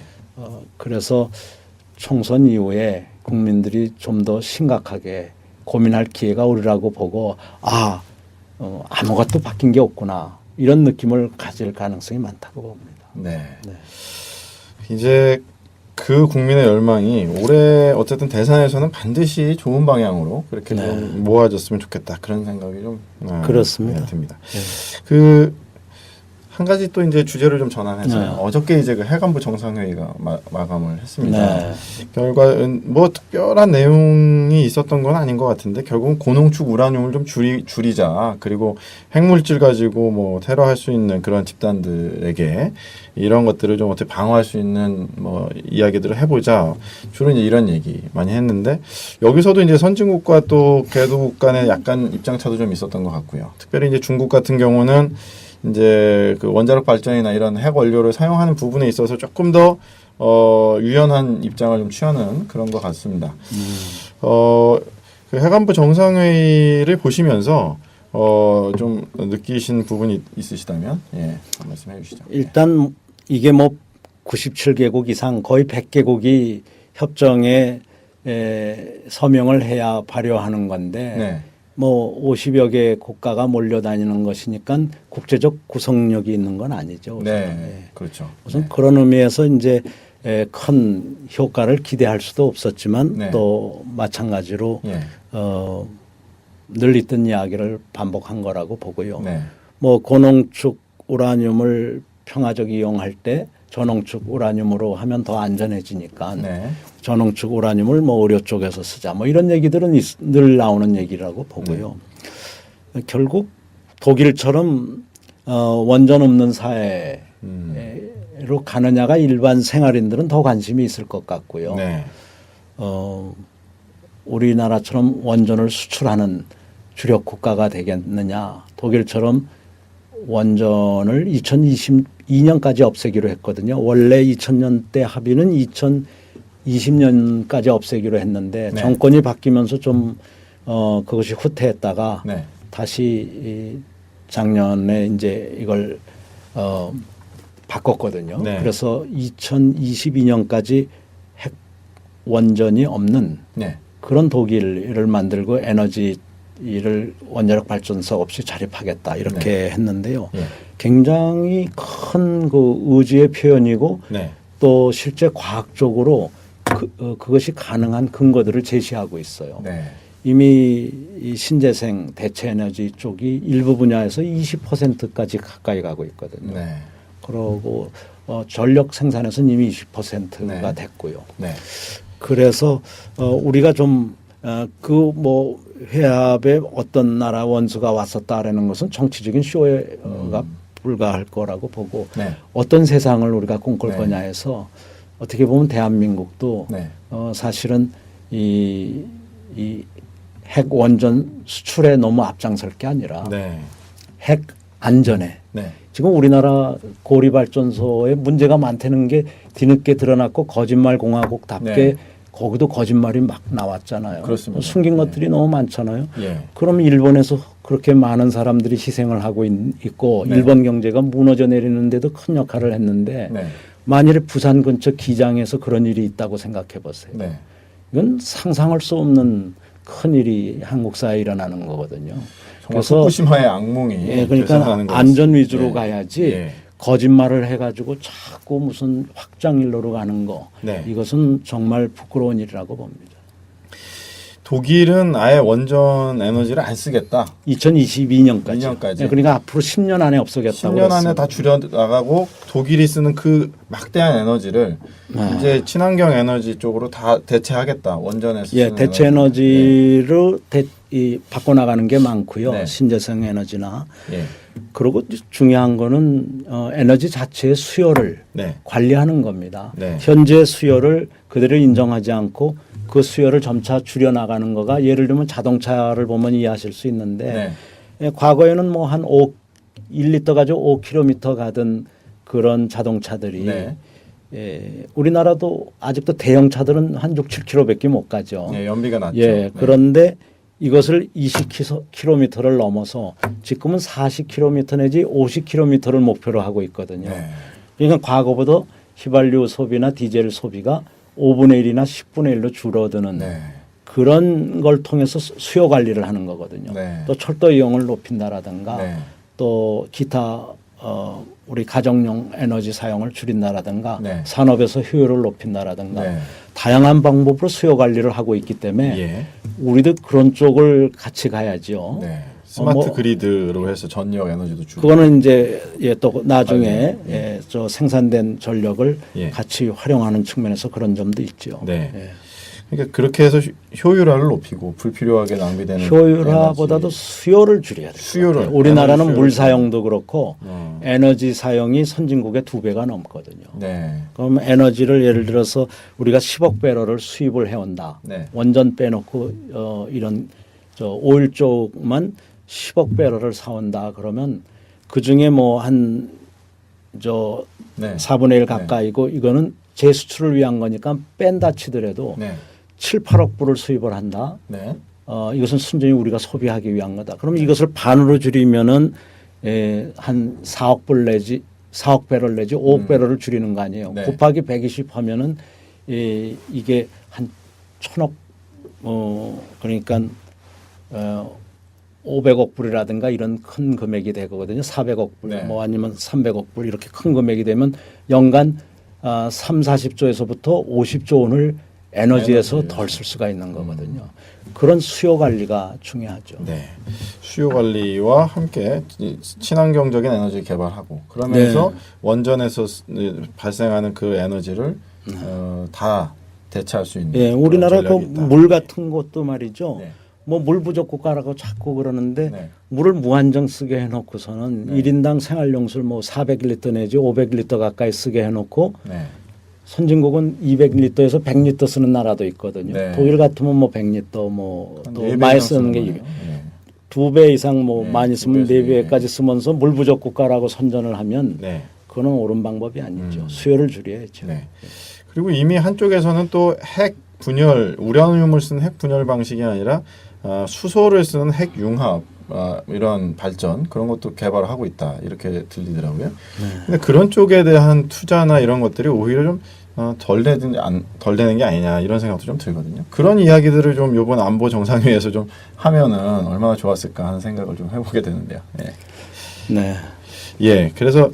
그래서 총선 이후에 국민들이 좀 더 심각하게 고민할 기회가 오리라고 보고 아무것도 바뀐 게 없구나 이런 느낌을 가질 가능성이 많다고 봅니다. 네. 네. 이제 그 국민의 열망이 올해 어쨌든 대선에서는 반드시 좋은 방향으로 그렇게 네. 좀 모아졌으면 좋겠다 그런 생각이 좀 그렇습니다. 듭니다. 네. 한 가지 또 이제 주제를 좀 전환해서 네. 어저께 이제 그 해관부 정상회의가 마감을 했습니다. 네. 결과는 뭐 특별한 내용이 있었던 건 아닌 것 같은데 결국은 고농축 우라늄을 좀 줄이자 그리고 핵물질 가지고 뭐 테러할 수 있는 그런 집단들에게 이런 것들을 좀 어떻게 방어할 수 있는 뭐 이야기들을 해보자 주로 이제 이런 얘기 많이 했는데 여기서도 이제 선진국과 또 개도국 간의 약간 입장차도 좀 있었던 것 같고요. 특별히 이제 중국 같은 경우는 이제 그 원자력 발전이나 이런 핵 원료를 사용하는 부분에 있어서 조금 더 유연한 입장을 좀 취하는 그런 것 같습니다. 그 해관부 정상회의를 보시면서 좀 느끼신 부분이 있으시다면 한 말씀해 주시죠. 일단 이게 뭐 97개국 이상 거의 100개국이 협정에 서명을 해야 발효하는 건데 네. 뭐 50여 개 국가가 몰려다니는 것이니까 국제적 구성력이 있는 건 아니죠. 우선. 네, 그렇죠. 우선 네. 그런 의미에서 이제 큰 효과를 기대할 수도 없었지만 네. 또 마찬가지로 예. 늘 있던 이야기를 반복한 거라고 보고요. 네. 뭐 고농축 우라늄을 평화적 이용할 때 저농축 우라늄으로 하면 더 안전해지니까 네. 저농축 우라늄을 뭐 의료 쪽에서 쓰자 뭐 이런 얘기들은 늘 나오는 얘기라고 보고요. 결국 독일처럼 원전 없는 사회로 가느냐가 일반 생활인들은 더 관심이 있을 것 같고요. 네. 우리나라처럼 원전을 수출하는 주력 국가가 되겠느냐. 독일처럼 원전을 2022년까지 없애기로 했거든요. 원래 2000년대 합의는 2020년까지 없애기로 했는데 네. 정권이 바뀌면서 좀 그것이 후퇴했다가 네. 다시 작년에 이제 이걸 바꿨거든요. 네. 그래서 2022년까지 핵 원전이 없는 네. 그런 독일을 만들고 에너지를 원자력 발전소 없이 자립하겠다 이렇게 했는데요. 예. 굉장히 큰 그 의지의 표현이고 네. 또 실제 과학적으로 그것이 가능한 근거들을 제시하고 있어요. 네. 이미 이 신재생 대체 에너지 쪽이 일부 분야에서 20%까지 가까이 가고 있거든요. 네. 그러고 전력 생산에서는 이미 20%가 네. 됐고요. 네. 그래서 우리가 좀 그 뭐 회합에 어떤 나라 원수가 왔었다라는 것은 정치적인 쇼가 불과할 거라고 보고 네. 어떤 세상을 우리가 꿈꿀 네. 거냐 해서 어떻게 보면 대한민국도 네. 사실은 이 핵 원전 수출에 너무 앞장설 게 아니라 네. 핵 안전에 네. 지금 우리나라 고리발전소에 문제가 많다는 게 뒤늦게 드러났고 거짓말 공화국답게 네. 거기도 거짓말이 막 나왔잖아요. 그렇습니다. 숨긴 네. 것들이 너무 많잖아요. 예. 그럼 일본에서 그렇게 많은 사람들이 희생을 하고 있고 네. 일본 경제가 무너져 내리는데도 큰 역할을 했는데 네. 만일에 부산 근처 기장에서 그런 일이 있다고 생각해 보세요. 네. 이건 상상할 수 없는 큰 일이 한국 사회에 일어나는 거거든요. 정말 후쿠시마의 악몽이 예, 그러니까 되살아나는 안전 위주로 예. 가야지 예. 거짓말을 해가지고 자꾸 무슨 확장일로로 가는 거 네. 이것은 정말 부끄러운 일이라고 봅니다. 독일은 아예 원전 에너지를 안 쓰겠다. 2022년까지. 2년까지. 예, 그러니까 앞으로 10년 안에 없어겠다고 10년 안에 다 줄여 나가고 독일이 쓰는 그 막대한 에너지를 이제 친환경 에너지 쪽으로 다 대체하겠다. 원전에서 예, 쓰는 대체 에너지로 바꿔 나가는 게 많고요. 네. 신재생 에너지나. 예. 그리고 중요한 거는 에너지 자체의 수요를 네. 관리하는 겁니다. 네. 현재 수요를 그대로 인정하지 않고 그 수요를 점차 줄여 나가는 거가 예를 들면 자동차를 보면 이해하실 수 있는데 네. 예, 과거에는 뭐 한 1리터 가지고 5km 가던 그런 자동차들이 네. 예, 우리나라도 아직도 대형 차들은 한 6, 7km밖에 못 가죠. 예, 연비가 낮죠. 예, 네. 그런데 이것을 20km를 넘어서 지금은 40km 내지 50km를 목표로 하고 있거든요. 네. 그러니까 과거보다 휘발유 소비나 디젤 소비가 5분의 1이나 10분의 1로 줄어드는 네. 그런 걸 통해서 수요 관리를 하는 거거든요. 네. 또 철도 이용을 높인다라든가 네. 또 기타 우리 가정용 에너지 사용을 줄인다라든가 네. 산업에서 효율을 높인다라든가 네. 다양한 방법으로 수요 관리를 하고 있기 때문에 예. 우리도 그런 쪽을 같이 가야죠. 네. 스마트 뭐 그리드로 해서 전력 에너지도 줄이고. 그거는 이제 예, 또 나중에 네. 예, 저 생산된 전력을 예. 같이 활용하는 측면에서 그런 점도 있죠. 네. 예. 그러니까 그렇게 해서 효율화를 높이고 불필요하게 낭비되는 효율화보다도 에너지. 수요를 줄여야 돼요. 수요를, 우리나라는 에너지 물 수요를 사용도 그렇고 어. 에너지 사용이 선진국의 2배가 넘거든요. 네. 그럼 에너지를 예를 들어서 우리가 10억 배럴을 수입을 해온다. 네. 원전 빼놓고 이런 저 오일 쪽만 10억 배럴을 사온다. 그러면 그 중에 뭐 한 저 네. 4분의 1 가까이고 이거는 재수출을 위한 거니까 뺀다 치더라도 네. 7, 8억 불을 수입을 한다. 네. 이것은 순전히 우리가 소비하기 위한 거다. 그럼 이것을 반으로 줄이면은 한 4억 불 내지 4억 배럴 내지 5억 배럴을 줄이는 거 아니에요. 네. 곱하기 120 하면은 이게 한 1,000억 그러니까 500억 불이라든가 이런 큰 금액이 되거든요. 400억 불, 네. 뭐 아니면 300억 불 이렇게 큰 금액이 되면 연간 3, 40조에서부터 50조 원을 에너지에서 에너지를. 덜 쓸 수가 있는 거거든요. 그런 수요 관리가 중요하죠. 네. 수요 관리와 함께 친환경적인 에너지를 개발하고 그러면서 네. 원전에서 발생하는 그 에너지를 다 대체할 수 있는. 예, 우리나라 그 전략이 있다. 물 같은 것도 말이죠. 네. 뭐 물 부족 국가라고 자꾸 그러는데 네. 물을 무한정 쓰게 해놓고서는 네. 1인당 생활용술 뭐 400리터 내지 500리터 가까이 쓰게 해놓고 네. 선진국은 200리터에서 100리터 쓰는 나라도 있거든요. 네. 독일 같으면 뭐 100리터 뭐 한 또 네 배 많이 이상 쓰는 게 거네요. 네. 2배 이상 뭐 네, 많이 두 쓰면 배에서 4배까지 쓰면서 물 부족 국가라고 선전을 하면 네. 그거는 옳은 방법이 아니죠. 수요를 줄여야죠. 네. 그리고 이미 한쪽에서는 또 핵 분열, 우라늄을 쓰는 핵 분열 방식이 아니라 수소를 쓰는 핵 융합 이런 발전 그런 것도 개발하고 있다 이렇게 들리더라고요. 근데 그런 쪽에 대한 투자나 이런 것들이 오히려 좀 덜 되는 게 아니냐 이런 생각도 좀 들거든요. 그런 이야기들을 좀 이번 안보 정상회의에서 좀 하면은 얼마나 좋았을까 하는 생각을 좀 해보게 되는데요. 예. 네. 예, 그래서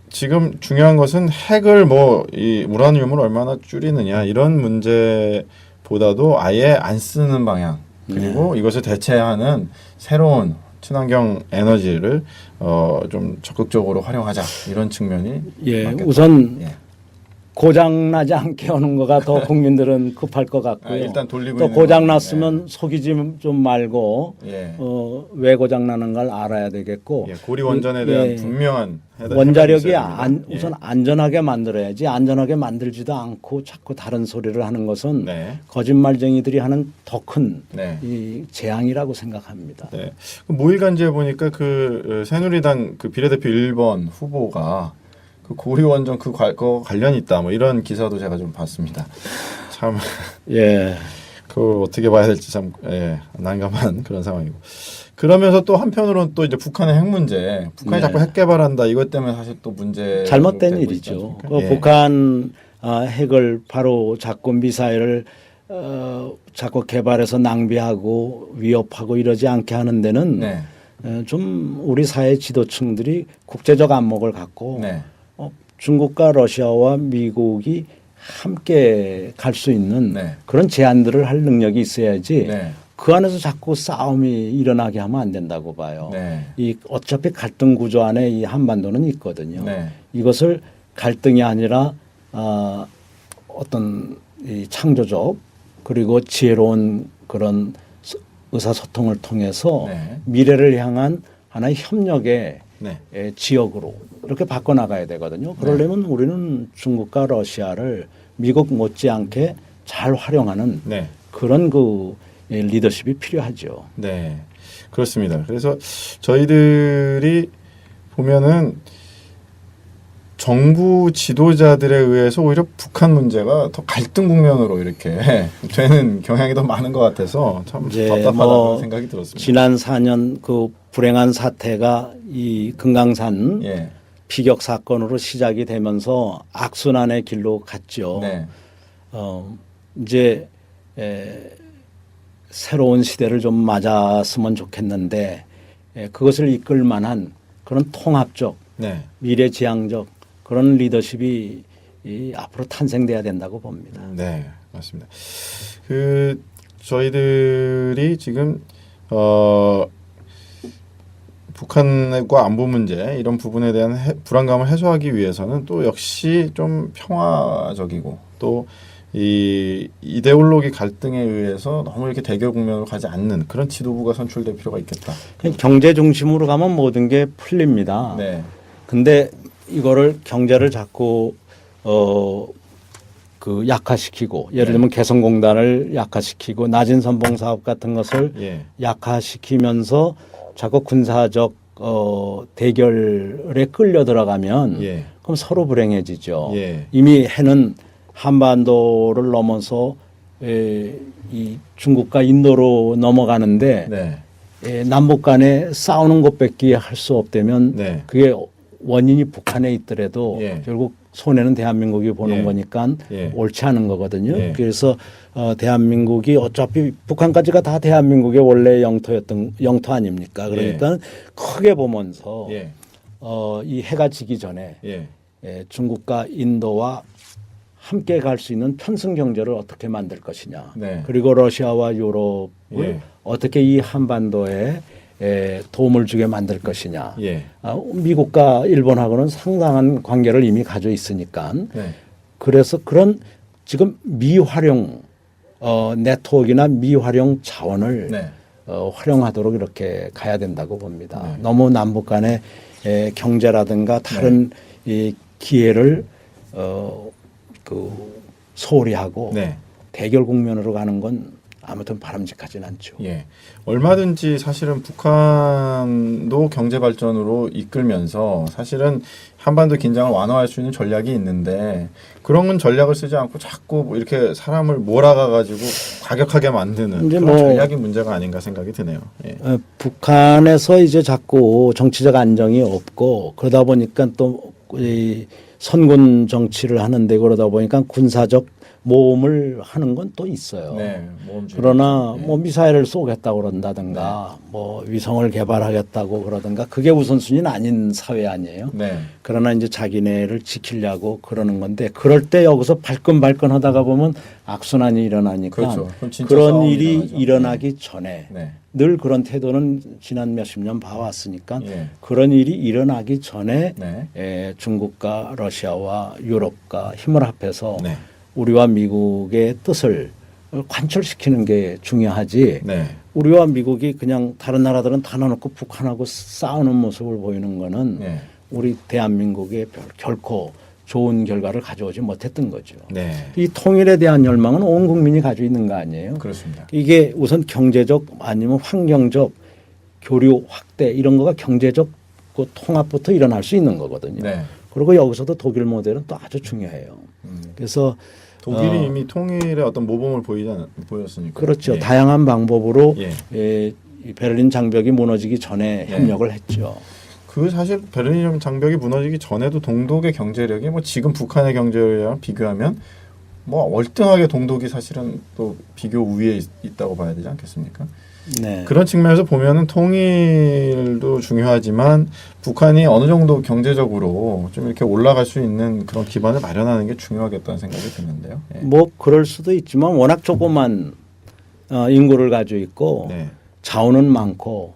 지금 중요한 것은 핵을 이 우라늄을 얼마나 줄이느냐 이런 문제보다도 아예 안 쓰는 방향 그리고 이것을 대체하는 새로운 친환경 에너지를 좀 적극적으로 활용하자 이런 측면이 예, 맞겠다. 우선 예. 고장나지 않게 하는 거가 더 국민들은 급할 것 같고요. 일단 돌리고 또 있는 고장났으면 속이지 좀 말고 예. 왜 고장나는 걸 알아야 되겠고 예, 고리 원전에 대한 예. 분명한 원자력이 해답이 우선 안전하게 만들어야지 안전하게 만들지도 않고 자꾸 다른 소리를 하는 것은 네. 거짓말쟁이들이 하는 더 큰 네. 이 재앙이라고 생각합니다. 네. 모의간지에 보니까 그 새누리당 그 비례대표 1번 후보가 그 고리 원전 그거 관련이 있다 뭐 이런 기사도 제가 좀 봤습니다. 참 예. 그 어떻게 봐야 될지 참 난감한 그런 상황이고. 그러면서 또 한편으로는 또 이제 북한의 핵 문제, 북한이 네. 자꾸 핵 개발한다 이것 때문에 사실 또 문제 잘못된 일이죠. 예. 북한 핵을 바로 자꾸 미사일을 자꾸 개발해서 낭비하고 위협하고 이러지 않게 하는 데는 네. 좀 우리 사회 지도층들이 국제적 안목을 갖고 네. 중국과 러시아와 미국이 함께 갈 수 있는 네. 그런 제안들을 할 능력이 있어야지 네. 그 안에서 자꾸 싸움이 일어나게 하면 안 된다고 봐요. 네. 이 어차피 갈등 구조 안에 이 한반도는 있거든요. 네. 이것을 갈등이 아니라 어떤 이 창조적 그리고 지혜로운 그런 의사소통을 통해서 네. 미래를 향한 하나의 협력의 네. 지역으로 이렇게 바꿔나가야 되거든요. 그러려면 우리는 중국과 러시아를 미국 못지않게 잘 활용하는 네. 그런 그 리더십이 필요하죠. 네, 그렇습니다. 그래서 저희들이 보면은 정부 지도자들에 의해서 오히려 북한 문제가 더 갈등 국면으로 이렇게 되는 경향이 더 많은 것 같아서 참 답답하다는 생각이 들었습니다. 지난 4년 그 불행한 사태가 이 금강산 예. 피격 사건으로 시작이 되면서 악순환의 길로 갔죠. 네. 이제 새로운 시대를 좀 맞았으면 좋겠는데 그것을 이끌 만한 그런 통합적 네. 미래지향적 그런 리더십이 앞으로 탄생돼야 된다고 봅니다. 네, 맞습니다. 그 저희들이 지금 북한과 안보 문제 이런 부분에 대한 불안감을 해소하기 위해서는 또 역시 좀 평화적이고 또 이 이데올로기 갈등에 의해서 너무 이렇게 대결 국면으로 가지 않는 그런 지도부가 선출될 필요가 있겠다. 경제 중심으로 가면 모든 게 풀립니다. 네. 근데 이거를 경제를 자꾸 그 약화시키고 예를 들면 개성공단을 약화시키고 낮은 선봉 사업 같은 것을 약화시키면서 자꾸 군사적 대결에 끌려 들어가면 그럼 서로 불행해지죠. 이미 해는 한반도를 넘어서 이 중국과 인도로 넘어가는데 남북 간에 싸우는 것밖에 할 수 없다면 그게 원인이 북한에 있더라도 결국 손해는 대한민국이 보는 거니까 옳지 않은 거거든요. 그래서 대한민국이 어차피 북한까지가 다 대한민국의 원래 영토 아닙니까? 그러니까 크게 보면서 이 해가 지기 전에 중국과 인도와 함께 갈 수 있는 편승 경제를 어떻게 만들 것이냐. 그리고 러시아와 유럽을 어떻게 이 한반도에 도움을 주게 만들 것이냐. 미국과 일본하고는 상당한 관계를 이미 가지고 있으니까. 그래서 그런 지금 미활용 네트워크나 미활용 자원을 활용하도록 이렇게 가야 된다고 봅니다. 너무 남북 간의 경제라든가 다른 이 기회를 그 소홀히 하고 대결 국면으로 가는 건 아무튼 바람직하진 않죠. 얼마든지 사실은 북한도 경제 발전으로 이끌면서 사실은 한반도 긴장을 완화할 수 있는 전략이 있는데 그런 전략을 쓰지 않고 자꾸 뭐 이렇게 사람을 몰아가가지고 과격하게 만드는 그런 전략이 문제가 아닌가 생각이 드네요. 북한에서 이제 자꾸 정치적 안정이 없고 그러다 보니까 또 이 선군 정치를 하는데 그러다 보니까 군사적 모험을 하는 건 또 있어요. 네, 모험 그러나 네. 뭐 미사일을 쏘겠다고 그런다든가 뭐 위성을 개발하겠다고 그러든가 그게 우선순위는 아닌 사회 아니에요. 네. 그러나 이제 자기네를 지키려고 그러는 건데 그럴 때 여기서 발끈발끈 하다가 보면 악순환이 일어나니까 그렇죠. 그럼 진짜 그런 싸움이 일이 일어나죠. 일어나기 전에 네. 늘 그런 태도는 지난 몇십 년 봐왔으니까 예. 그런 일이 일어나기 전에 네. 중국과 러시아와 유럽과 힘을 합해서 네. 우리와 미국의 뜻을 관철시키는 게 중요하지. 네. 우리와 미국이 그냥 다른 나라들은 다 놔놓고 북한하고 싸우는 모습을 보이는 거는 네. 우리 대한민국에 결코 좋은 결과를 가져오지 못했던 거죠. 네. 이 통일에 대한 열망은 온 국민이 가지고 있는 거 아니에요. 그렇습니다. 이게 우선 경제적 아니면 환경적 교류 확대 이런 거가 경제적 그 통합부터 일어날 수 있는 거거든요. 네. 그리고 여기서도 독일 모델은 또 아주 중요해요. 그래서 독일이 이미 통일의 어떤 모범을 보였으니까. 그렇죠. 예. 다양한 방법으로 예. 이 베를린 장벽이 무너지기 전에 협력을 했죠. 그 사실 베를린 장벽이 무너지기 전에도 동독의 경제력이 뭐 지금 북한의 경제력이랑 비교하면 뭐 월등하게 동독이 사실은 또 비교 우위에 있다고 봐야 되지 않겠습니까? 네. 그런 측면에서 보면은 통일도 중요하지만 북한이 어느 정도 경제적으로 좀 이렇게 올라갈 수 있는 그런 기반을 마련하는 게 중요하겠다는 생각이 드는데요. 예. 뭐 그럴 수도 있지만 워낙 조그만 인구를 가지고 있고 네. 자원은 많고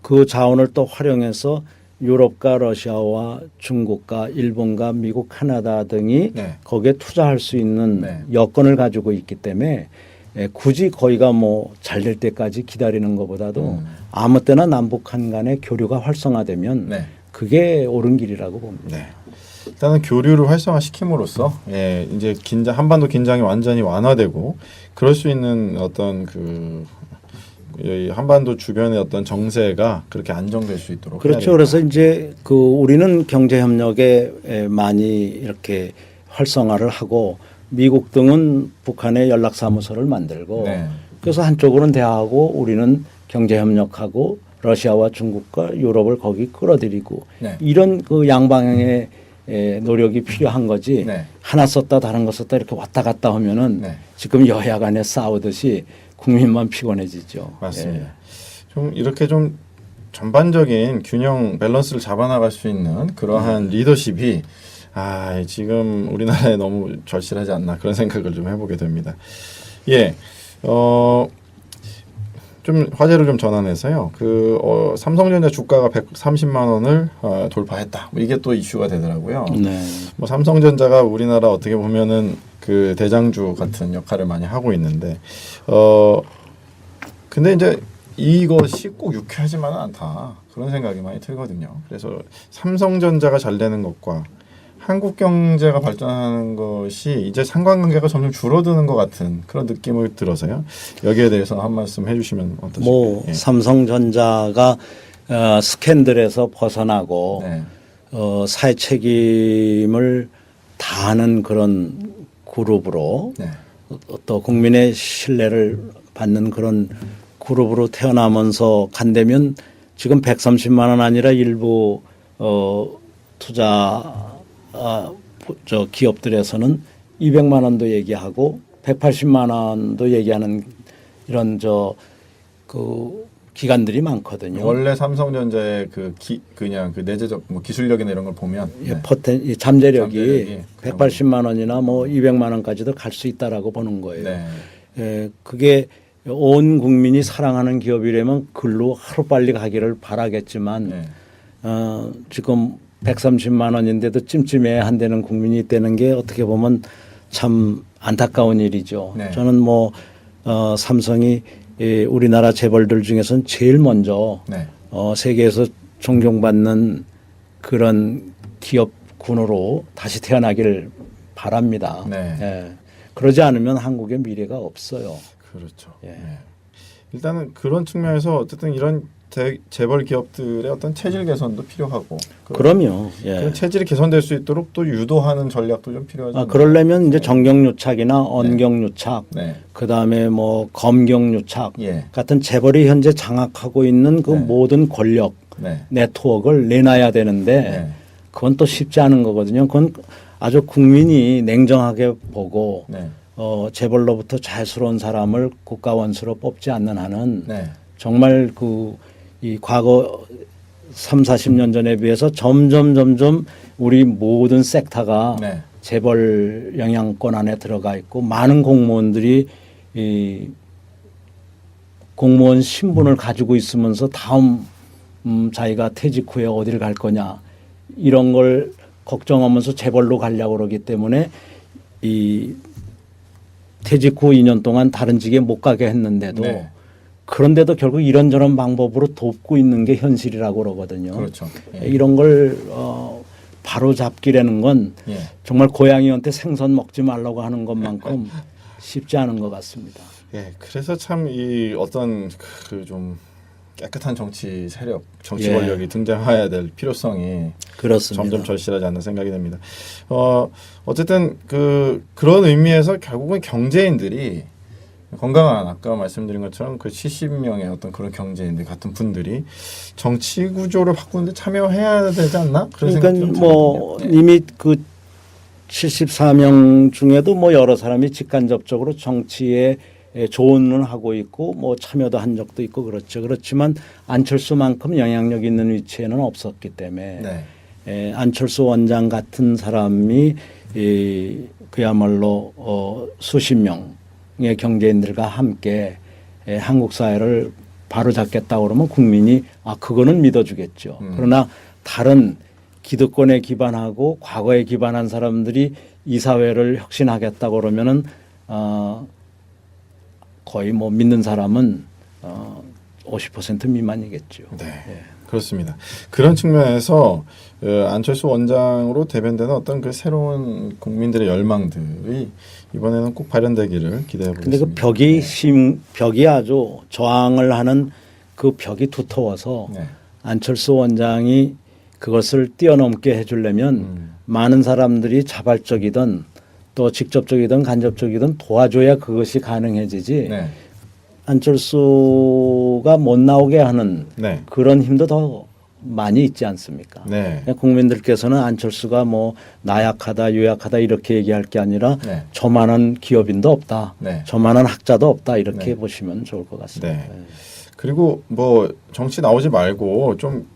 그 자원을 또 활용해서 유럽과 러시아와 중국과 일본과 미국, 캐나다 등이 네. 거기에 투자할 수 있는 네. 여건을 가지고 있기 때문에 굳이 거기가 뭐 잘 될 때까지 기다리는 것보다도 아무 때나 남북한 간의 교류가 활성화되면 네. 그게 옳은 길이라고 봅니다. 네. 일단은 교류를 활성화시킴으로써 이제 한반도 긴장이 완전히 완화되고 그럴 수 있는 어떤 이 한반도 주변의 어떤 정세가 그렇게 안정될 수 있도록 그렇죠. 그래서 이제 우리는 경제 협력에 많이 이렇게 활성화를 하고 미국 등은 북한의 연락 사무소를 만들고 네. 그래서 한쪽으로는 대화하고 우리는 경제 협력하고 러시아와 중국과 유럽을 거기 끌어들이고 네. 이런 그 양방향의 노력이 필요한 거지. 네. 하나 썼다 다른 거 썼다 이렇게 왔다 갔다 하면은 네. 지금 여야 간에 싸우듯이 국민만 피곤해지죠. 맞습니다. 좀 이렇게 좀 전반적인 균형 밸런스를 잡아나갈 수 있는 그러한 리더십이 지금 우리나라에 너무 절실하지 않나 그런 생각을 좀 해보게 됩니다. 예, 좀 화제를 좀 전환해서요. 삼성전자 주가가 130만 원을 돌파했다. 이게 또 이슈가 되더라고요. 네. 뭐 삼성전자가 우리나라 어떻게 보면은 그 대장주 같은 역할을 많이 하고 있는데, 근데 이제 이것이 꼭 유쾌하지만은 않다. 그런 생각이 많이 들거든요. 그래서 삼성전자가 잘 되는 것과 한국 경제가 발전하는 것이 이제 상관관계가 점점 줄어드는 것 같은 그런 느낌을 들어서요. 여기에 대해서 한 말씀 해주시면 어떠실까요? 뭐 예. 삼성전자가 스캔들에서 벗어나고 네. 사회 책임을 다하는 그런 그룹으로 네. 또 국민의 신뢰를 받는 그런 그룹으로 태어나면서 간다면 지금 130만 원 아니라 일부 투자 기업들에서는 200만 원도 얘기하고 180만 원도 얘기하는 이런 기관들이 많거든요. 원래 삼성전자의 그냥 내재적 뭐 기술력이나 이런 걸 보면 이 잠재력이 180만 원이나 뭐 200만 원까지도 갈 수 있다라고 보는 거예요. 네. 그게 온 국민이 사랑하는 기업이라면 글로 하루빨리 가기를 바라겠지만 네. 지금 130만 원인데도 찜찜해 한다는 국민이 있다는 게 어떻게 보면 참 안타까운 일이죠. 네. 저는 삼성이 우리나라 재벌들 중에서는 제일 먼저 네. 세계에서 존경받는 그런 기업군으로 다시 태어나길 바랍니다. 네. 예. 그러지 않으면 한국의 미래가 없어요. 그렇죠. 예. 네. 일단은 그런 측면에서 어쨌든 이런 재벌 기업들의 어떤 체질 개선도 필요하고 그럼요. 예. 그런 체질이 개선될 수 있도록 또 유도하는 전략도 좀 필요하죠. 그러려면 이제 정경유착이나 언경유착, 네. 그다음에 뭐 검경유착 예. 같은 재벌이 현재 장악하고 있는 그 네. 모든 권력 네. 네트워크를 내놔야 되는데 네. 그건 또 쉽지 않은 거거든요. 그건 아주 국민이 냉정하게 보고 네. 재벌로부터 자유스러운 사람을 국가 원수로 뽑지 않는 한은 네. 정말 이 과거 3, 40년 전에 비해서 점점 우리 모든 섹터가 네. 재벌 영향권 안에 들어가 있고 많은 공무원들이 이 공무원 신분을 가지고 있으면서 다음 자기가 퇴직 후에 어디를 갈 거냐 이런 걸 걱정하면서 재벌로 가려고 그러기 때문에 이 퇴직 후 2년 동안 다른 직에 못 가게 했는데도 네. 그런데도 결국 이런저런 방법으로 돕고 있는 게 현실이라고 그러거든요. 그렇죠. 예. 이런 걸 바로 잡기라는 건 예. 정말 고양이한테 생선 먹지 말라고 하는 것만큼 쉽지 않은 것 같습니다. 예, 그래서 참 이 어떤 그 좀 깨끗한 정치 세력, 정치 예. 권력이 등장해야 될 필요성이 그렇습니다. 점점 절실하지 않나 생각이 됩니다. 어쨌든 그런 의미에서 결국은 경제인들이 건강한 아까 말씀드린 것처럼 그 70명의 어떤 그런 경제인들 같은 분들이 정치 구조를 바꾸는데 참여해야 되지 않나? 그런 그러니까 생각이 좀 뭐 들거든요. 이미 그 74명 중에도 뭐 여러 사람이 직간접적으로 정치에 조언을 하고 있고 뭐 참여도 한 적도 있고 그렇죠. 그렇지만 안철수만큼 영향력 있는 위치에는 없었기 때문에 네. 안철수 원장 같은 사람이 그야말로 수십 명의 경제인들과 함께 한국 사회를 바로잡겠다 그러면 국민이 그거는 믿어주겠죠. 그러나 다른 기득권에 기반하고 과거에 기반한 사람들이 이 사회를 혁신하겠다 그러면은 거의 뭐 믿는 사람은 50% 미만이겠죠. 네, 그렇습니다. 그런 측면에서 안철수 원장으로 대변되는 어떤 그 새로운 국민들의 열망들이 이번에는 꼭 발현되기를 기대해 근데 보겠습니다. 그 벽이 아주 저항을 하는 그 벽이 두터워서 네. 안철수 원장이 그것을 뛰어넘게 해주려면 많은 사람들이 자발적이든 또 직접적이든 간접적이든 도와줘야 그것이 가능해지지 네. 안철수가 못 나오게 하는 네. 그런 힘도 더 많이 있지 않습니까? 네. 국민들께서는 안철수가 뭐 나약하다 유약하다 이렇게 얘기할 게 아니라 네. 저만한 기업인도 없다. 네. 저만한 학자도 없다. 이렇게 네. 보시면 좋을 것 같습니다. 네. 그리고 뭐 정치 나오지 말고 좀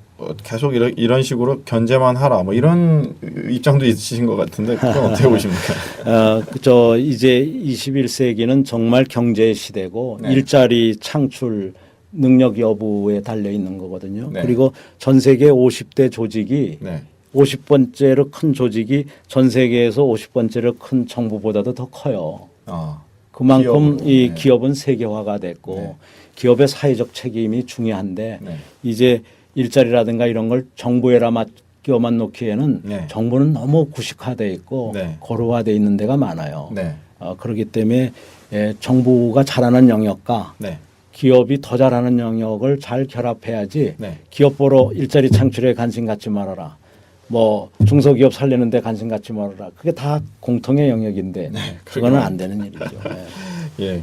계속 이런 식으로 견제만 하라 뭐 이런 입장도 있으신 것 같은데 그건 어떻게 보십니까? 저 이제 21세기는 정말 경제 시대고 네. 일자리 창출 능력 여부에 달려 있는 거거든요. 네. 그리고 전 세계 50대 조직이 네. 50번째로 큰 조직이 전 세계에서 50번째로 큰 정부보다도 더 커요. 그만큼 기업으로, 이 네. 기업은 세계화가 됐고 네. 기업의 사회적 책임이 중요한데 네. 이제 일자리라든가 이런 걸 정부에라 맡겨만 놓기에는 네. 정부는 너무 구식화돼 있고 네. 고루화돼 있는 데가 많아요. 네. 그렇기 때문에 정부가 잘하는 영역과 네. 기업이 더 잘하는 영역을 잘 결합해야지 네. 기업 보러 일자리 창출에 관심 갖지 말아라. 뭐 중소기업 살리는 데 관심 갖지 말아라. 그게 다 공통의 영역인데 그거는 안 되는 일이죠. 네. 예.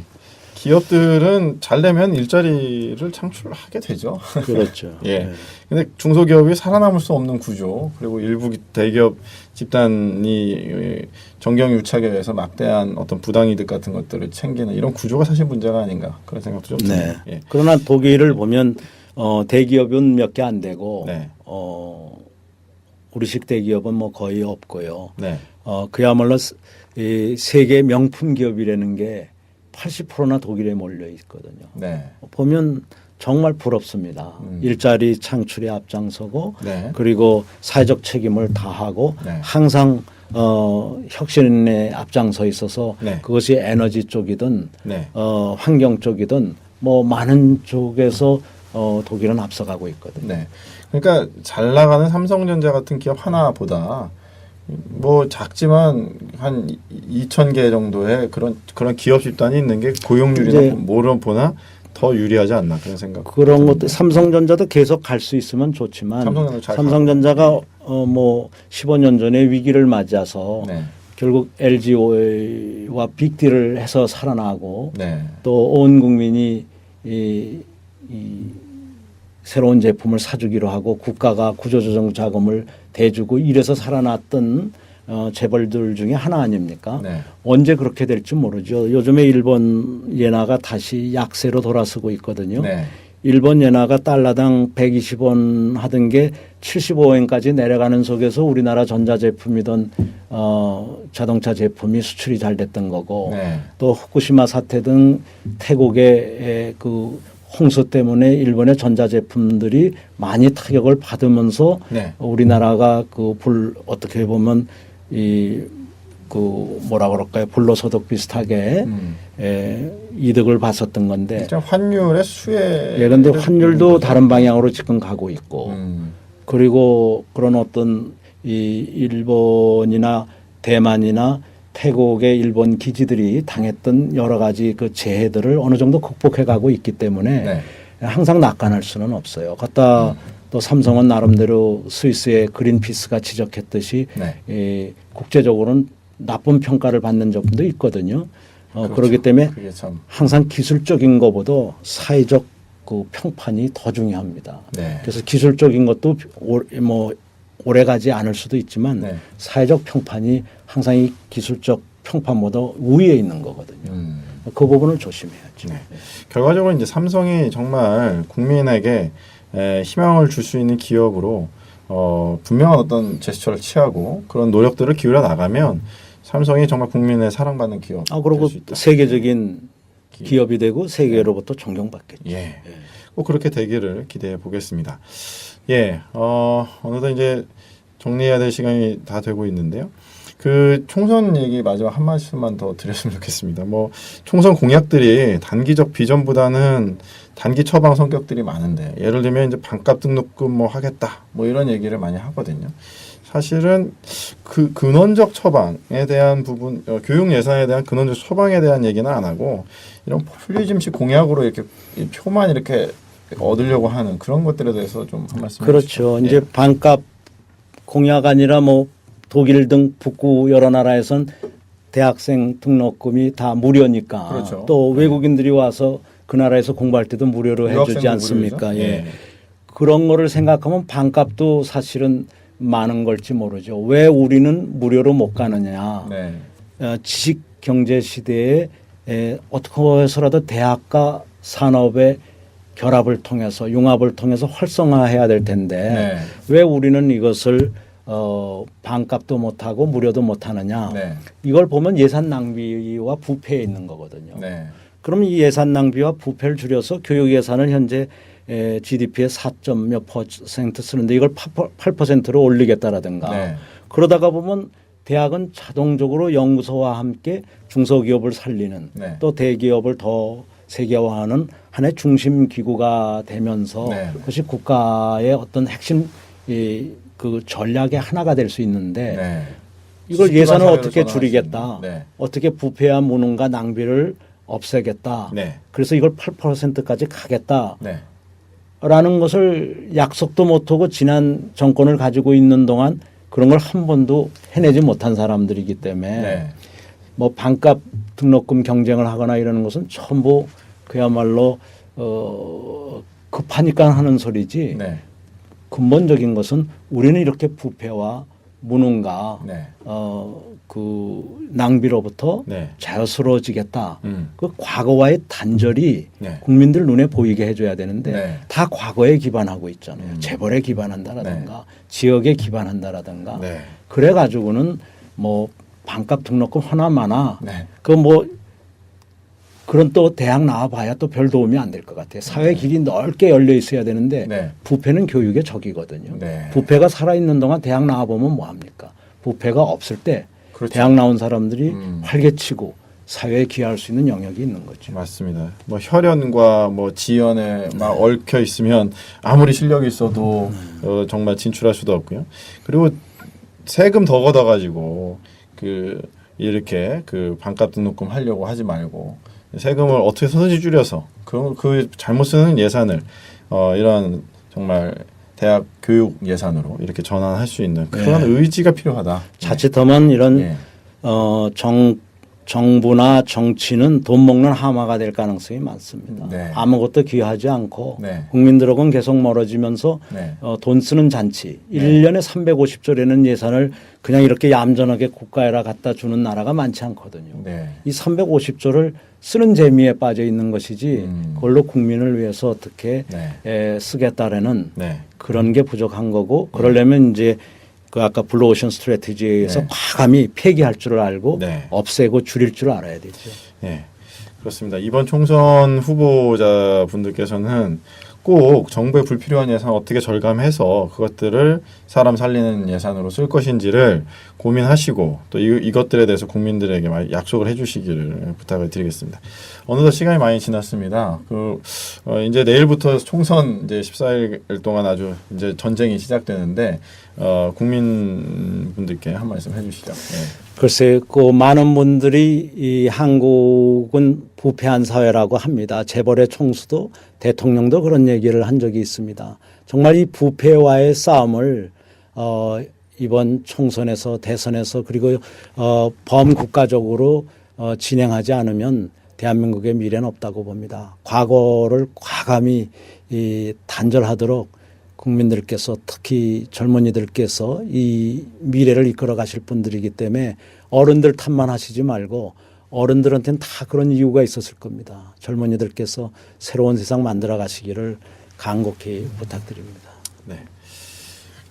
기업들은 잘 되면 일자리를 창출하게 되죠. 그렇죠. 예. 네. 근데 중소기업이 살아남을 수 없는 구조, 그리고 일부 대기업 집단이 정경유착에 의해서 막대한 어떤 부당이득 같은 것들을 챙기는 이런 구조가 사실 문제가 아닌가 그런 생각도 좀 듭니다. 네. 예. 그러나 독일을 보면 대기업은 몇 개 안 되고 네. 우리식 대기업은 뭐 거의 없고요. 네. 그야말로 이 세계 명품 기업이라는 게 80%나 독일에 몰려 있거든요. 네. 보면 정말 부럽습니다. 일자리 창출에 앞장서고 네. 그리고 사회적 책임을 다하고 네. 항상 혁신에 앞장서 있어서 네. 그것이 에너지 쪽이든 네. 환경 쪽이든 뭐 많은 쪽에서 독일은 앞서가고 있거든요. 네. 그러니까 잘 나가는 삼성전자 같은 기업 하나보다 뭐 작지만 한 2,000개 정도의 그런 기업 집단이 있는 게 고용률이나 뭐로 보나 더 유리하지 않나 그런 생각. 그런 것도 삼성전자도 계속 갈 수 있으면 좋지만 삼성전자가 뭐 15년 전에 위기를 맞아서 네. 결국 LG와 빅딜을 해서 살아나고 네. 또 온 국민이 이 새로운 제품을 사주기로 하고 국가가 구조조정 자금을 대주고 이래서 살아났던 재벌들 중에 하나 아닙니까? 네. 언제 그렇게 될지 모르죠. 요즘에 일본 엔화가 다시 약세로 돌아서고 있거든요. 네. 일본 엔화가 달러당 120원 하던 게 75원까지 내려가는 속에서 우리나라 전자제품이던 자동차 제품이 수출이 잘 됐던 거고 네. 또 후쿠시마 사태 등 태국의 그 홍수 때문에 일본의 전자제품들이 많이 타격을 받으면서 네. 우리나라가 어떻게 보면 뭐라 그럴까요? 불로소득 비슷하게 이득을 봤었던 건데. 일단 환율의 수혜. 예, 근데 환율도 다른 방향으로 지금 가고 있고. 그리고 그런 어떤 일본이나 대만이나 태국의 일본 기지들이 당했던 여러 가지 그 재해들을 어느 정도 극복해 가고 있기 때문에 네. 항상 낙관할 수는 없어요. 갖다 또 삼성은 나름대로 스위스의 그린피스가 지적했듯이 네. 국제적으로는 나쁜 평가를 받는 점도 있거든요. 그렇죠. 그렇기 때문에 그게 참. 항상 기술적인 것보다 사회적 그 평판이 더 중요합니다. 네. 그래서 기술적인 것도 오래 가지 않을 수도 있지만 네. 사회적 평판이 항상 이 기술적 평판보다 우위에 있는 거거든요. 그 부분을 조심해야죠. 네. 결과적으로 이제 삼성이 정말 국민에게 희망을 줄 수 있는 기업으로 분명한 어떤 제스처를 취하고 그런 노력들을 기울여 나가면 삼성이 정말 국민의 사랑받는 기업 그리고 될 수 있다. 세계적인 기업이 되고 세계로부터 존경받겠죠. 예. 꼭 그렇게 되기를 기대해 보겠습니다. 예. 어느덧 이제 정리해야 될 시간이 다 되고 있는데요. 그 총선 얘기 마지막 한 말씀만 더 드렸으면 좋겠습니다. 뭐 총선 공약들이 단기적 비전보다는 단기 처방 성격들이 많은데 예를 들면 이제 반값 등록금 뭐 하겠다 뭐 이런 얘기를 많이 하거든요. 사실은 그 근원적 처방에 대한 부분, 교육 예산에 대한 근원적 처방에 대한 얘기는 안 하고 이런 포퓰리즘식 공약으로 이렇게 표만 이렇게 얻으려고 하는 그런 것들에 대해서 좀 한 말씀. 그렇죠. 해주시죠. 이제 반값 공약 아니라 뭐 독일 등 북구 여러 나라에선 대학생 등록금이 다 무료니까. 그렇죠. 또 외국인들이 와서 그 나라에서 공부할 때도 무료로 해주지 않습니까? 무료죠? 예. 그런 거를 생각하면 반값도 사실은 많은 걸지 모르죠. 왜 우리는 무료로 못 가느냐. 네. 지식 경제 시대에 어떻게 해서라도 대학과 산업의 결합을 통해서 융합을 통해서 활성화해야 될 텐데 네. 왜 우리는 이것을 반값도 못하고 무료도 못하느냐. 네. 이걸 보면 예산 낭비와 부패에 있는 거거든요. 네. 그럼 이 예산 낭비와 부패를 줄여서 교육 예산을 현재 GDP의 4몇 % 쓰는데 이걸 8%로 올리겠다라든가 네. 그러다가 보면 대학은 자동적으로 연구소와 함께 중소기업을 살리는 네. 또 대기업을 더 세계화하는 하나의 중심 기구가 되면서 네. 그것이 국가의 어떤 핵심 그 전략의 하나가 될 수 있는데 네. 이걸 예산을 어떻게 전환하시는- 줄이겠다. 네. 어떻게 부패와 무능과 낭비를 없애겠다. 네. 그래서 이걸 8%까지 가겠다. 네. 라는 것을 약속도 못하고 지난 정권을 가지고 있는 동안 그런 걸 한 번도 해내지 못한 사람들이기 때문에 네. 뭐 반값 등록금 경쟁을 하거나 이러는 것은 전부 그야말로 급하니까 하는 소리지 네. 근본적인 것은 우리는 이렇게 부패와 무능과 네. 그 낭비로부터 네. 자유스러워지겠다. 음. 그 과거와의 단절이 네. 국민들 눈에 보이게 해줘야 되는데 네. 다 과거에 기반하고 있잖아요. 재벌에 기반한다라든가 지역에 기반한다라든가 네. 그래가지고는 뭐 반값 등록금 하나마나 네. 그 뭐 그런 또 대학 나와봐야 또 별 도움이 안 될 것 같아요. 사회 길이 넓게 열려 있어야 되는데 네. 부패는 교육의 적이거든요. 네. 부패가 살아있는 동안 대학 나와보면 뭐합니까? 부패가 없을 때 그렇죠. 대학 나온 사람들이 활개치고 사회에 기여할 수 있는 영역이 있는 거죠. 맞습니다. 뭐 혈연과 뭐 지연에 막 얽혀 있으면 아무리 실력이 있어도 정말 진출할 수도 없고요. 그리고 세금 더 걷어가지고 이렇게 반값 등록금 하려고 하지 말고 세금을 어떻게 서서히 줄여서 그 잘못 쓰는 예산을 이런 정말 대학 교육 예산으로 이렇게 전환할 수 있는 그런 의지가 필요하다. 자칫하면 이런 예. 정부나 정치는 돈 먹는 하마가 될 가능성이 많습니다. 네. 아무것도 기여하지 않고 네. 국민들하고는 계속 멀어지면서 네. 돈 쓰는 잔치. 네. 1년에 350조라는 예산을 그냥 이렇게 얌전하게 국가에다 갖다 주는 나라가 많지 않거든요. 네. 이 350조를 쓰는 재미에 빠져 있는 것이지 그걸로 국민을 위해서 어떻게 네. 쓰겠다라는 네. 그런 게 부족한 거고 그러려면 이제 그 아까 블루오션 스트래티지에서 네. 과감히 폐기할 줄 알고 네. 없애고 줄일 줄 알아야 되죠. 네. 그렇습니다. 이번 총선 후보자 분들께서는 꼭 정부의 불필요한 예산 어떻게 절감해서 그것들을 사람 살리는 예산으로 쓸 것인지를 고민하시고 또 이것들에 대해서 국민들에게 약속을 해주시기를 부탁을 드리겠습니다. 어느덧 시간이 많이 지났습니다. 이제 내일부터 총선 이제 14일 동안 아주 이제 전쟁이 시작되는데 국민분들께 한 말씀 해주시죠. 네. 글쎄, 그 많은 분들이 이 한국은 부패한 사회라고 합니다. 재벌의 총수도 대통령도 그런 얘기를 한 적이 있습니다. 정말 이 부패와의 싸움을 이번 총선에서 대선에서 그리고 범국가적으로 진행하지 않으면 대한민국의 미래는 없다고 봅니다. 과거를 과감히 단절하도록 국민들께서 특히 젊은이들께서 이 미래를 이끌어 가실 분들이기 때문에 어른들 탓만 하시지 말고 어른들한테는 다 그런 이유가 있었을 겁니다. 젊은이들께서 새로운 세상 만들어 가시기를 간곡히 부탁드립니다. 네.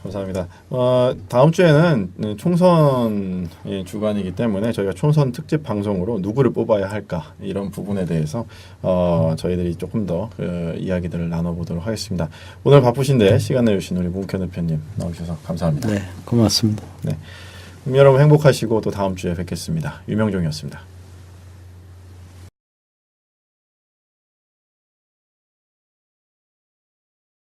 감사합니다. 다음 주에는 총선 주간이기 때문에 저희가 총선 특집 방송으로 누구를 뽑아야 할까 이런 부분에 대해서 저희들이 조금 더 이야기들을 나눠보도록 하겠습니다. 오늘 바쁘신데 시간 내주신 우리 문익현 대표님 나오셔서 감사합니다. 네, 고맙습니다. 네, 여러분 행복하시고 또 다음 주에 뵙겠습니다. 유명종이었습니다.